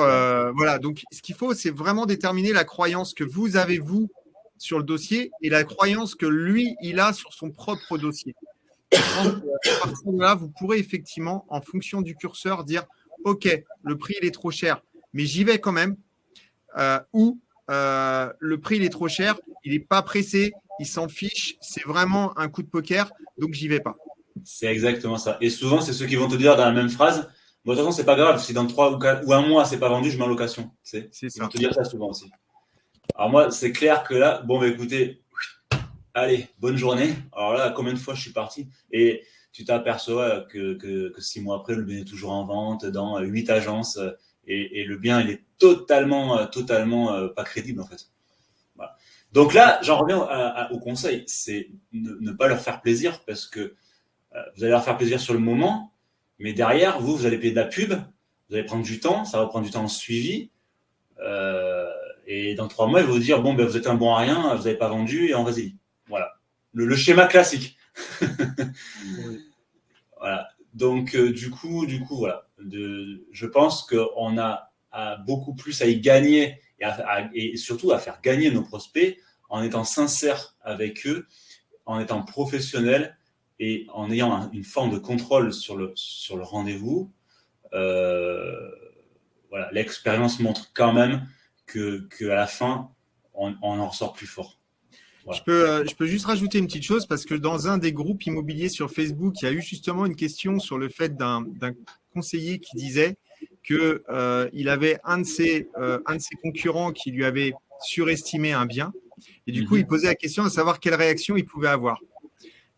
voilà. Donc, ce qu'il faut, c'est vraiment déterminer la croyance que vous avez, vous, sur le dossier et la croyance que lui, il a sur son propre dossier. À partir de là, vous pourrez effectivement, en fonction du curseur, dire « Ok, le prix, il est trop cher, mais j'y vais quand même. » Ou le prix, il est trop cher, il n'est pas pressé, il s'en fiche, c'est vraiment un coup de poker, donc j'y vais pas. » C'est exactement ça. Et souvent, c'est ceux qui vont te dire dans la même phrase « Bon, de toute façon, c'est pas grave, si dans 3 ou 1 mois, c'est pas vendu, je mets en location. » C'est ça. Ils vont te dire ça souvent aussi. Alors moi, c'est clair que là, écoutez, allez, bonne journée. Alors là, combien de fois je suis parti ? Et tu t'aperçois que 6 mois après, le bien est toujours en vente dans 8 agences et le bien, il est totalement pas crédible en fait. Voilà. Donc là, j'en reviens au conseil, c'est ne pas leur faire plaisir parce que vous allez leur faire plaisir sur le moment, mais derrière, vous allez payer de la pub, vous allez prendre du temps, ça va prendre du temps en suivi. Et dans 3 mois, ils vont vous dire bon, vous êtes un bon à rien, vous n'avez pas vendu et on résilie. Voilà, le schéma classique. Voilà. Donc du coup, voilà. Je pense qu'on a beaucoup plus à y gagner et surtout à faire gagner nos prospects en étant sincère avec eux, en étant professionnel et en ayant une forme de contrôle sur le rendez-vous. Voilà, l'expérience montre quand même qu'à la fin, on en ressort plus fort. Voilà. Je peux juste rajouter une petite chose parce que dans un des groupes immobiliers sur Facebook, il y a eu justement une question sur le fait d'un conseiller qui disait qu'il avait un de ses concurrents qui lui avait surestimé un bien. Et du coup, il posait la question à savoir quelle réaction il pouvait avoir.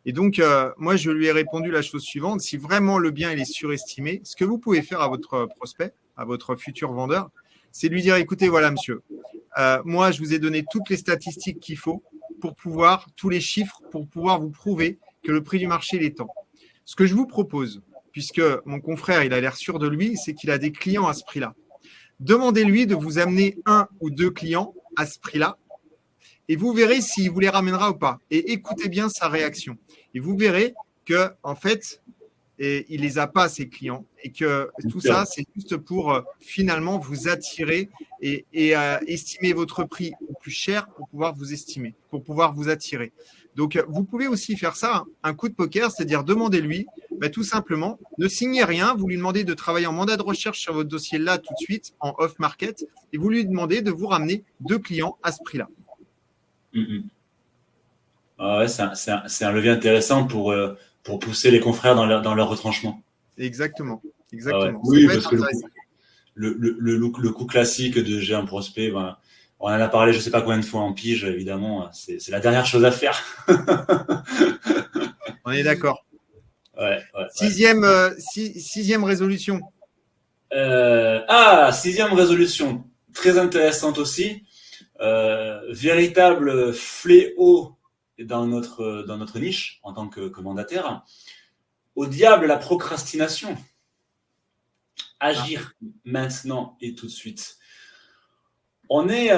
Et donc, moi, je lui ai répondu la chose suivante. Si vraiment le bien il est surestimé, ce que vous pouvez faire à votre prospect, à votre futur vendeur, c'est lui dire, écoutez, voilà, monsieur, moi, je vous ai donné toutes les statistiques qu'il faut pour pouvoir, tous les chiffres, pour pouvoir vous prouver que le prix du marché il est tant. Ce que je vous propose, puisque mon confrère, il a l'air sûr de lui, c'est qu'il a des clients à ce prix-là. Demandez-lui de vous amener 1 ou 2 clients à ce prix-là et vous verrez s'il vous les ramènera ou pas. Et écoutez bien sa réaction. Et vous verrez que, en fait, il les a pas, ses clients, et que tout ça, c'est juste pour finalement vous attirer et estimer votre prix au plus cher pour pouvoir vous estimer, pour pouvoir vous attirer. Donc, vous pouvez aussi faire ça, un coup de poker, c'est-à-dire demandez-lui, tout simplement, ne signez rien, vous lui demandez de travailler en mandat de recherche sur votre dossier là tout de suite, en off-market, et vous lui demandez de vous ramener 2 clients à ce prix-là. Ah ouais, c'est un levier intéressant pour pousser les confrères dans leur retranchement. Exactement. Ah ouais. Oui, parce que le coup classique de j'ai un prospect, on en a parlé je ne sais pas combien de fois en pige, évidemment, c'est la dernière chose à faire. On est d'accord. Ouais, sixième résolution. Sixième résolution, très intéressante aussi. Véritable fléau dans notre niche en tant que mandataire. Au diable la procrastination. Agir maintenant et tout de suite. On est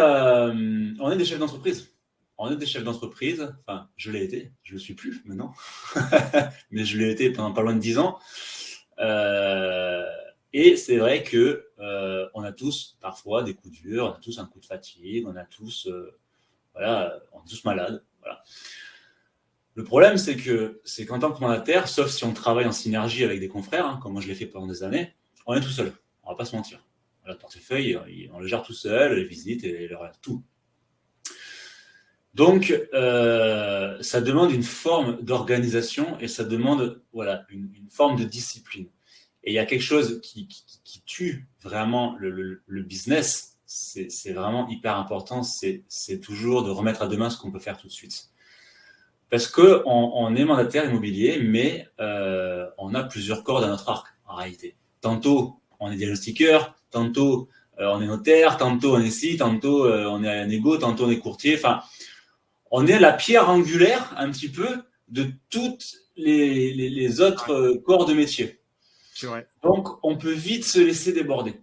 des chefs d'entreprise. On est des chefs d'entreprise. Enfin, je l'ai été. Je ne le suis plus maintenant. Mais je l'ai été pendant pas loin de 10 ans. Et c'est vrai que on a tous parfois des coups durs, on a tous un coup de fatigue, on a tous, on est tous malades. Voilà. Le problème, c'est qu'en tant que mandataire, sauf si on travaille en synergie avec des confrères, comme moi je l'ai fait pendant des années, on est tout seul. On va pas se mentir. Le portefeuille, on le gère tout seul, les visites et tout. Donc, ça demande une forme d'organisation et ça demande une forme de discipline. Et il y a quelque chose qui tue vraiment le business, c'est vraiment hyper important, c'est toujours de remettre à demain ce qu'on peut faire tout de suite. Parce qu'on est mandataire immobilier, mais on a plusieurs cordes à notre arc, en réalité. Tantôt, on est diagnostiqueur, tantôt, on est notaire, tantôt, on est ci, tantôt, on est un négo, tantôt, on est courtier. Enfin, on est la pierre angulaire, un petit peu, de toutes les autres corps de métier. C'est vrai. Donc, on peut vite se laisser déborder.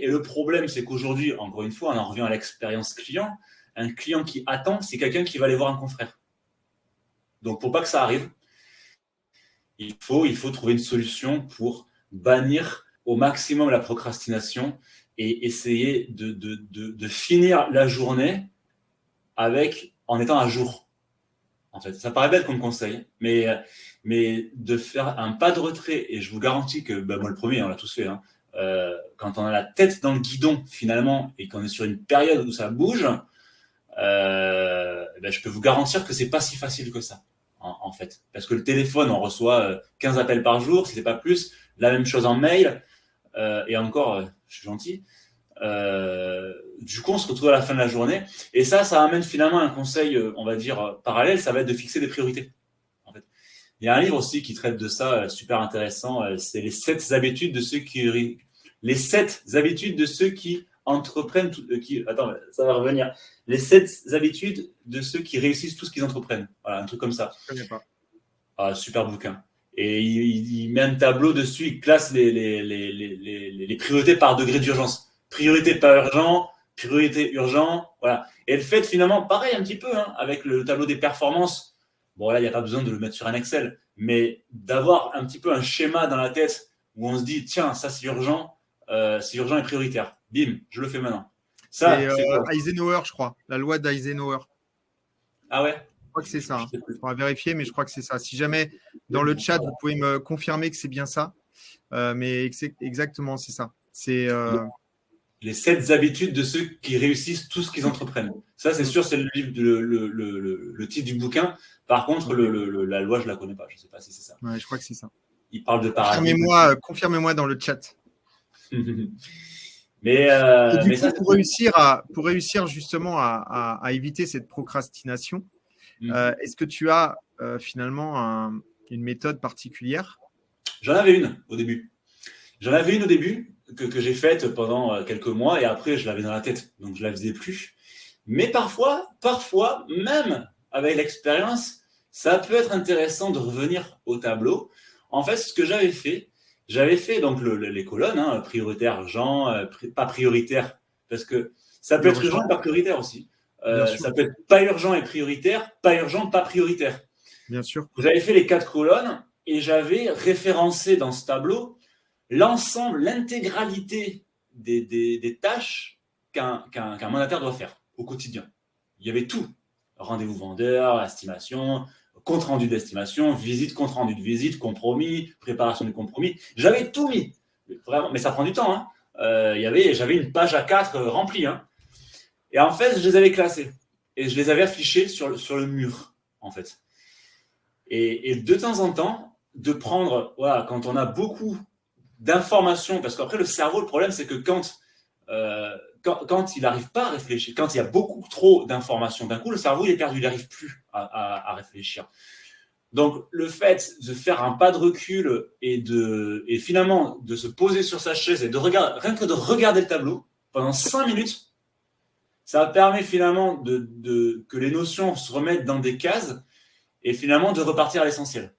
Et le problème, c'est qu'aujourd'hui, encore une fois, on en revient à l'expérience client. Un client qui attend, c'est quelqu'un qui va aller voir un confrère. Donc, pour pas que ça arrive, il faut trouver une solution pour bannir au maximum la procrastination et essayer de finir la journée en étant à jour. En fait, ça paraît bête comme conseil, mais de faire un pas de retrait, et je vous garantis que, moi le premier, on l'a tous fait, quand on a la tête dans le guidon finalement et qu'on est sur une période où ça bouge, je peux vous garantir que c'est pas si facile que ça, en fait. Parce que le téléphone, on reçoit 15 appels par jour, si c'est pas plus, la même chose en mail, et encore, je suis gentil. Du coup, on se retrouve à la fin de la journée. Et ça amène finalement un conseil, on va dire, parallèle, ça va être de fixer des priorités. En fait. Il y a un livre aussi qui traite de ça, super intéressant, c'est les 7 habitudes de ceux qui entreprennent, attends, ça va revenir. Les 7 habitudes de ceux qui réussissent tout ce qu'ils entreprennent. Voilà, un truc comme ça. Je connais pas. Ah, super bouquin. Et il met un tableau dessus, il classe les priorités par degré d'urgence. Priorité pas urgent, priorité urgent, voilà. Et le fait finalement, pareil un petit peu, avec le tableau des performances. Bon là, il n'y a pas besoin de le mettre sur un Excel, mais d'avoir un petit peu un schéma dans la tête où on se dit, tiens, ça c'est urgent, c'est urgent et prioritaire. Bim, je le fais maintenant. Ça, c'est Eisenhower, je crois. La loi d'Eisenhower. Ah ouais? Je crois que c'est ça. Il faudra vérifier, mais je crois que c'est ça. Si jamais dans le chat, vous pouvez me confirmer que c'est bien ça. Mais exactement, c'est ça. C'est les 7 habitudes de ceux qui réussissent tout ce qu'ils entreprennent. Ça, c'est sûr, c'est le titre du bouquin. Par contre, la loi, je ne la connais pas. Je ne sais pas si c'est ça. Ouais, je crois que c'est ça. Il parle de paradigme. Confirmez-moi dans le chat. mais ça, pour réussir justement à éviter cette procrastination, est-ce que tu as finalement une méthode particulière? J'en avais une au début. Que j'ai faite pendant quelques mois et après, je l'avais dans la tête. Donc, je ne la faisais plus. Mais parfois, même avec l'expérience, ça peut être intéressant de revenir au tableau. En fait, ce que j'avais fait donc les colonnes, prioritaire, urgent, pas prioritaire, parce que ça peut être urgent, pas prioritaire aussi. Ça peut être pas urgent et prioritaire, pas urgent, pas prioritaire. Bien sûr. J'avais fait les 4 colonnes et j'avais référencé dans ce tableau l'intégralité des tâches qu'un mandataire doit faire au quotidien. Il y avait tout. Rendez-vous vendeur, estimation, compte rendu d'estimation, visite, compte rendu de visite, compromis, préparation du compromis. J'avais tout mis. Vraiment, mais ça prend du temps. J'avais une page A4 remplie. Et en fait, je les avais classés. Et je les avais affichés sur le mur, en fait. Et de temps en temps, de prendre, quand on a beaucoup d'informations, parce qu'après, le cerveau, le problème, c'est que quand il n'arrive pas à réfléchir, quand il y a beaucoup trop d'informations d'un coup, le cerveau, il est perdu, il n'arrive plus à réfléchir. Donc, le fait de faire un pas de recul et finalement de se poser sur sa chaise et rien que de regarder le tableau pendant 5 minutes, ça permet finalement que les notions se remettent dans des cases et finalement de repartir à l'essentiel.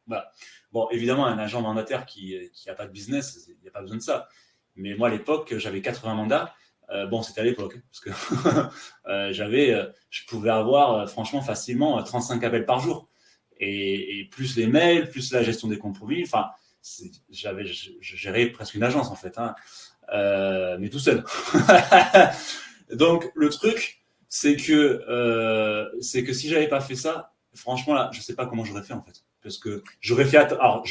Voilà. Bon, évidemment, un agent mandataire qui n'a pas de business, il n'y a pas besoin de ça. Mais moi, à l'époque, j'avais 80 mandats. C'était à l'époque, parce que je pouvais avoir franchement facilement 35 appels par jour. Et plus les mails, plus la gestion des compromis. Enfin, je gérais presque une agence, en fait. Mais tout seul. Donc, le truc, c'est que si je n'avais pas fait ça, franchement, là, je ne sais pas comment j'aurais fait, en fait. Parce que j'aurais fait attendre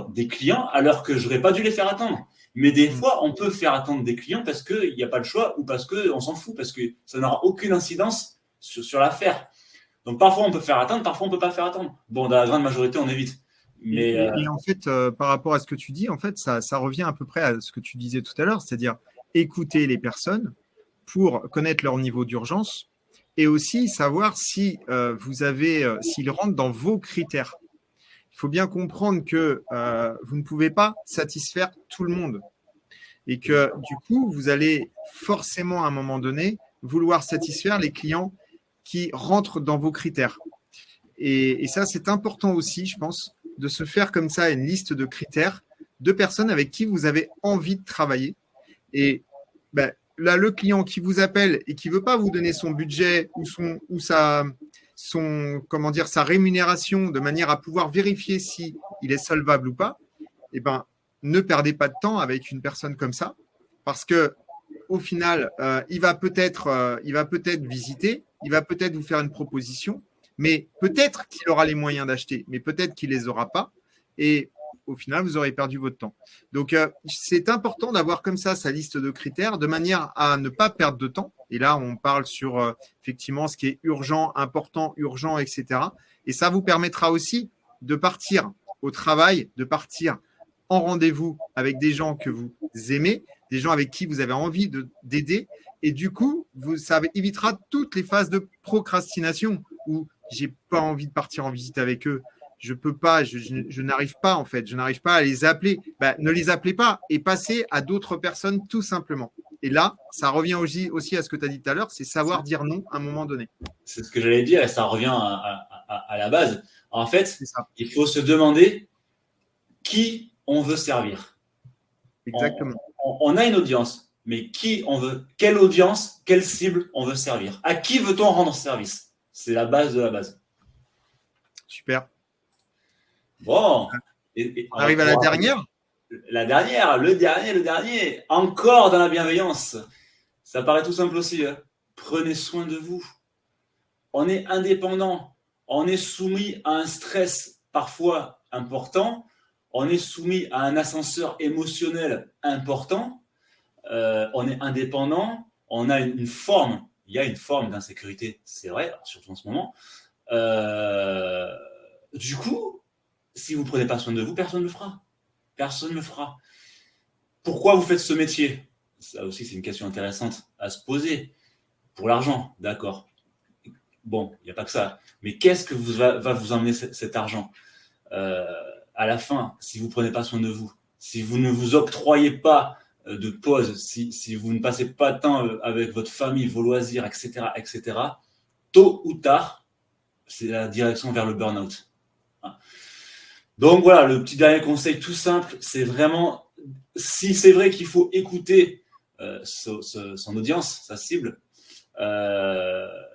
des clients alors que je n'aurais pas dû les faire attendre. Mais des fois, on peut faire attendre des clients parce qu'il n'y a pas le choix ou parce qu'on s'en fout, parce que ça n'aura aucune incidence sur l'affaire. Donc, parfois, on peut faire attendre, parfois, on ne peut pas faire attendre. Bon, dans la grande majorité, on évite. Mais, et en fait, par rapport à ce que tu dis, en fait, ça revient à peu près à ce que tu disais tout à l'heure, c'est-à-dire écouter les personnes pour connaître leur niveau d'urgence et aussi savoir si s'ils rentrent dans vos critères. Il faut bien comprendre que vous ne pouvez pas satisfaire tout le monde et que du coup, vous allez forcément à un moment donné vouloir satisfaire les clients qui rentrent dans vos critères. Et ça, c'est important aussi, je pense, de se faire comme ça une liste de critères de personnes avec qui vous avez envie de travailler. Et là, le client qui vous appelle et qui ne veut pas vous donner son budget ou sa rémunération de manière à pouvoir vérifier s'il est solvable ou pas, ne perdez pas de temps avec une personne comme ça parce que au final, il va peut-être visiter, il va peut-être vous faire une proposition, mais peut-être qu'il aura les moyens d'acheter, mais peut-être qu'il ne les aura pas. Et au final, vous aurez perdu votre temps. Donc, c'est important d'avoir comme ça sa liste de critères de manière à ne pas perdre de temps. Et là, on parle sur effectivement ce qui est urgent, important, urgent, etc. Et ça vous permettra aussi de partir au travail, de partir en rendez-vous avec des gens que vous aimez, des gens avec qui vous avez envie d'aider. Et du coup, ça évitera toutes les phases de procrastination où j'ai pas envie de partir en visite avec eux. Je peux pas, je n'arrive pas en fait, je n'arrive pas à les appeler. Ne les appelez pas et passez à d'autres personnes tout simplement. Et là, ça revient aussi à ce que tu as dit tout à l'heure, c'est savoir dire non à un moment donné. C'est ce que j'allais dire et ça revient à la base. En fait, il faut se demander qui on veut servir. Exactement. On a une audience, mais qui on veut, quelle audience, quelle cible on veut servir? À qui veut-on rendre service? C'est la base de la base. Super. Bon, On arrive à la dernière. La dernière, le dernier. Encore dans la bienveillance. Ça paraît tout simple aussi. Hein. Prenez soin de vous. On est indépendant. On est soumis à un stress parfois important. On est soumis à un ascenseur émotionnel important. On est indépendant. On a une forme. Il y a une forme d'insécurité, c'est vrai, surtout en ce moment. Du coup, si vous ne prenez pas soin de vous, personne ne le fera. Personne ne le fera. Pourquoi vous faites ce métier? Ça aussi, c'est une question intéressante à se poser. Pour l'argent, d'accord. Bon, il n'y a pas que ça. Mais qu'est-ce que va vous emmener cet argent à la fin, si vous ne prenez pas soin de vous, si vous ne vous octroyez pas de pause, si vous ne passez pas de temps avec votre famille, vos loisirs, etc., tôt ou tard, c'est la direction vers le burn-out. Donc voilà, le petit dernier conseil tout simple, c'est vraiment, si c'est vrai qu'il faut écouter son audience, sa cible,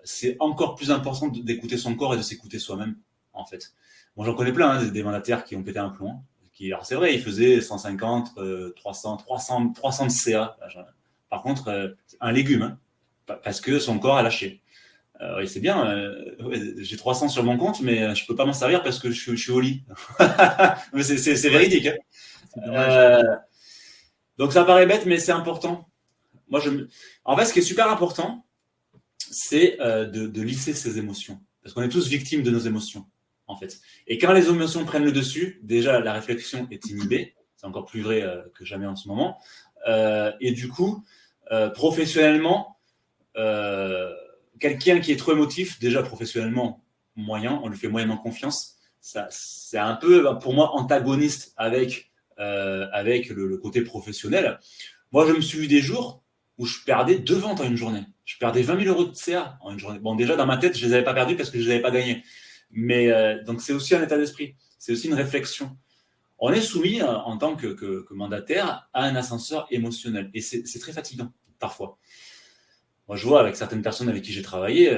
c'est encore plus important d'écouter son corps et de s'écouter soi-même, en fait. Bon, j'en connais plein, hein, des mandataires qui ont pété un plomb. Alors c'est vrai, ils faisaient 150, 300 de CA. Par contre, un légume, hein, parce que son corps a lâché. Oui, c'est bien, j'ai 300 sur mon compte, mais je ne peux pas m'en servir parce que je suis au lit. Mais c'est véridique. Hein. Donc ça paraît bête, mais c'est important. En fait, ce qui est super important, c'est de lisser ses émotions. Parce qu'on est tous victimes de nos émotions, en fait. Et quand les émotions prennent le dessus, déjà, la réflexion est inhibée. C'est encore plus vrai que jamais en ce moment. Et du coup, professionnellement, quelqu'un qui est trop émotif, déjà professionnellement, moyen, on lui fait moyennement confiance. Ça, c'est un peu, pour moi, antagoniste avec le côté professionnel. Moi, je me suis vu des jours où je perdais 2 ventes en une journée. Je perdais 20 000 euros de CA en une journée. Bon, déjà, dans ma tête, je ne les avais pas perdus parce que je ne les avais pas gagnés. Mais donc, c'est aussi un état d'esprit. C'est aussi une réflexion. On est soumis, en tant que mandataire, à un ascenseur émotionnel. Et c'est très fatigant, parfois. Moi, je vois avec certaines personnes avec qui j'ai travaillé,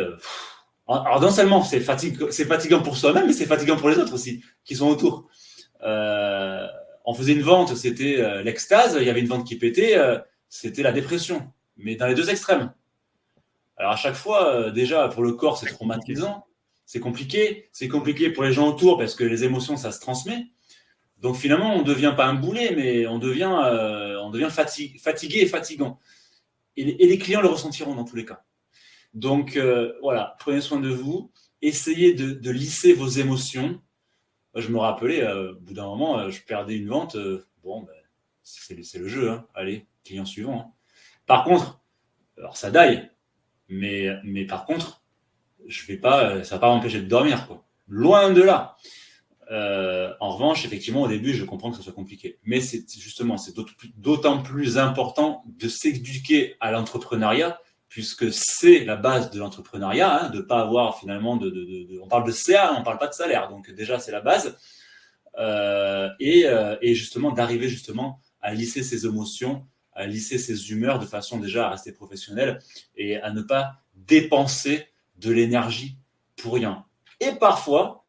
alors non seulement c'est fatigant pour soi-même, mais c'est fatigant pour les autres aussi, qui sont autour. On faisait une vente, c'était l'extase, il y avait une vente qui pétait, c'était la dépression, mais dans les 2 extrêmes. Alors à chaque fois, déjà, pour le corps, c'est traumatisant, c'est compliqué pour les gens autour, parce que les émotions, ça se transmet. Donc finalement, on ne devient pas un boulet, mais on devient fatigué et fatigant. Et les clients le ressentiront dans tous les cas. Donc, voilà, prenez soin de vous. Essayez de lisser vos émotions. Je me rappelais, au bout d'un moment, je perdais une vente. C'est le jeu. Hein. Allez, client suivant. Hein. Par contre, alors ça daille. Mais par contre, ça ne va pas m'empêcher de dormir. Quoi. Loin de là. En revanche, effectivement, au début, je comprends que ça soit compliqué. Mais c'est d'autant plus important de s'éduquer à l'entrepreneuriat, puisque c'est la base de l'entrepreneuriat, hein, de ne pas avoir finalement on parle de CA, on ne parle pas de salaire. Donc déjà, c'est la base. Et justement, d'arriver justement à lisser ses émotions, à lisser ses humeurs de façon déjà à rester professionnel et à ne pas dépenser de l'énergie pour rien. Et parfois,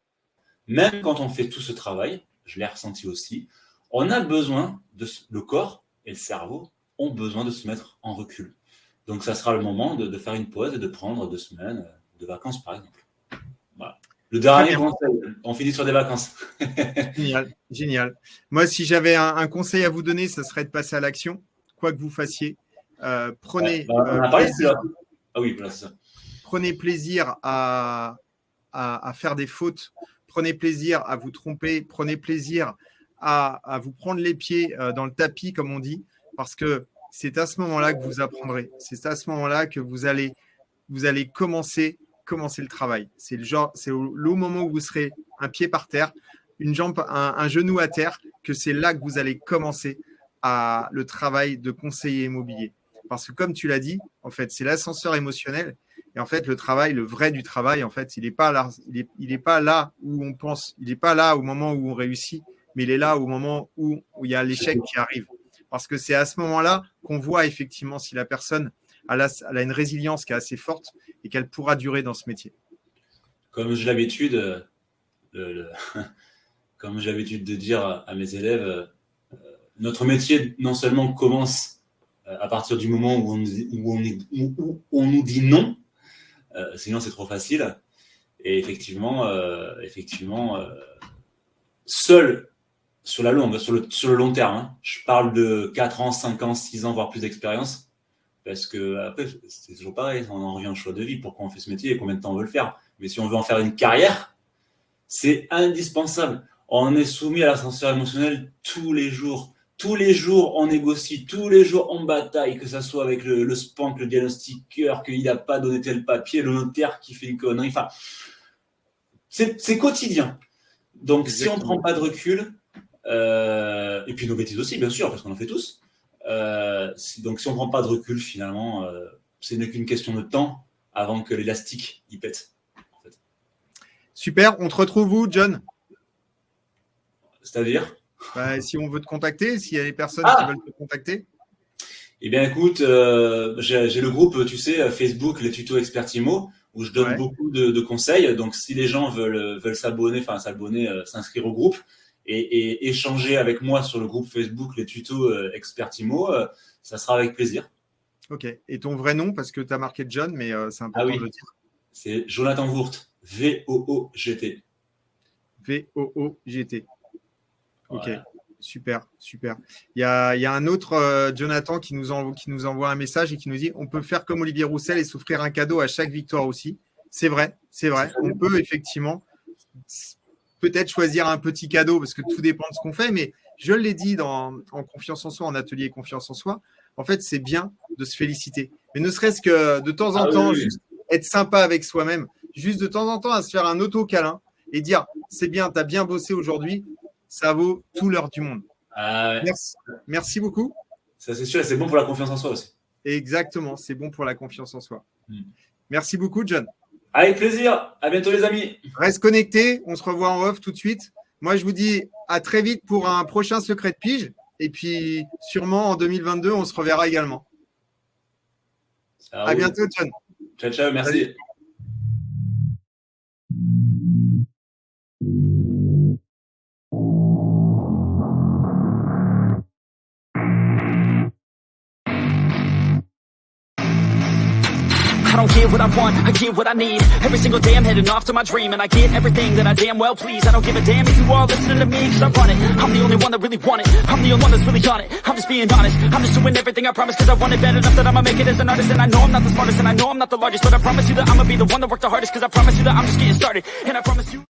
même quand on fait tout ce travail, je l'ai ressenti aussi, on a besoin, le corps et le cerveau ont besoin de se mettre en recul. Donc, ça sera le moment de faire une pause et de prendre 2 semaines de vacances, par exemple. Voilà. Le dernier conseil, on finit sur des vacances. Génial. Moi, si j'avais un conseil à vous donner, ça serait de passer à l'action, quoi que vous fassiez. Prenez plaisir. Ah oui, voilà, c'est ça. Prenez plaisir à faire des fautes. Prenez plaisir à vous tromper, prenez plaisir à vous prendre les pieds dans le tapis, comme on dit, parce que c'est à ce moment-là que vous apprendrez. C'est à ce moment-là que vous allez commencer le travail. C'est le moment où vous serez un pied par terre, une jambe, un genou à terre, que c'est là que vous allez commencer le travail de conseiller immobilier. Parce que comme tu l'as dit, en fait, c'est l'ascenseur émotionnel. Et en fait, le travail, le vrai du travail, en fait, il n'est pas là, il est pas là où on pense, il n'est pas là au moment où on réussit, mais il est là au moment où il y a l'échec qui arrive. Parce que c'est à ce moment-là qu'on voit effectivement si la personne elle a une résilience qui est assez forte et qu'elle pourra durer dans ce métier. Comme j'ai l'habitude, comme j'ai l'habitude de dire à mes élèves, notre métier non seulement commence à partir du moment où on nous dit non, sinon c'est trop facile. Et effectivement, seul sur la longue, sur le long terme, hein, je parle de 4 ans, 5 ans, 6 ans, voire plus d'expérience, parce que après, c'est toujours pareil, on en revient au choix de vie, pourquoi on fait ce métier et combien de temps on veut le faire. Mais si on veut en faire une carrière, c'est indispensable. On est soumis à l'ascenseur émotionnel tous les jours. Tous les jours, on négocie. Tous les jours, on bataille, que ça soit avec le SPANC, le diagnostiqueur, qu'il n'a pas donné tel papier, le notaire qui fait une connerie. Enfin, c'est quotidien. Donc, si on ne prend pas de recul, et puis nos bêtises aussi, bien sûr, parce qu'on en fait tous. Donc, si on ne prend pas de recul, finalement, ce n'est qu'une question de temps avant que l'élastique y pète. En fait. Super. On te retrouve où, John? C'est-à-dire si on veut te contacter, s'il y a des personnes qui veulent te contacter. Eh bien, écoute, j'ai le groupe, tu sais, Facebook, les tutos Expertimo, où je donne beaucoup de conseils. Donc, si les gens veulent s'abonner, s'inscrire au groupe et échanger avec moi sur le groupe Facebook, les tutos Expertimo, ça sera avec plaisir. Ok. Et ton vrai nom, parce que tu as marqué John, mais c'est important de le dire. C'est Jonathan Vourt, V-O-O-G-T. V-O-O-G-T. Ok, Voilà. super. Il y a un autre Jonathan qui nous envoie un message et qui nous dit: on peut faire comme Olivier Roussel et s'offrir un cadeau à chaque victoire aussi. C'est vrai. On peut effectivement peut-être choisir un petit cadeau parce que tout dépend de ce qu'on fait, mais je l'ai dit en Confiance en Soi, en atelier Confiance en Soi, en fait, c'est bien de se féliciter. Mais ne serait-ce que de temps en temps, juste être sympa avec soi-même, juste de temps en temps à se faire un auto-câlin et dire: c'est bien, tu as bien bossé aujourd'hui. Ça vaut tout l'heure du monde. Merci beaucoup. Ça, c'est sûr, et c'est bon pour la confiance en soi aussi. Exactement, c'est bon pour la confiance en soi. Merci beaucoup, John. Avec plaisir. À bientôt, les amis. Reste connecté. On se revoit en off tout de suite. Moi, je vous dis à très vite pour un prochain Secret de Pige. Et puis, sûrement en 2022, on se reverra également. À bientôt, John. Ciao, merci. Salut. I don't get what I want, I get what I need. Every single day I'm heading off to my dream, and I get everything that I damn well please. I don't give a damn if you all listening to me, cause I run it. I'm the only one that really want it. I'm the only one that's really on it. I'm just being honest. I'm just doing everything I promise, cause I want it bad enough that I'ma make it as an artist. And I know I'm not the smartest, and I know I'm not the largest, but I promise you that I'ma be the one that worked the hardest, cause I promise you that I'm just getting started. And I promise you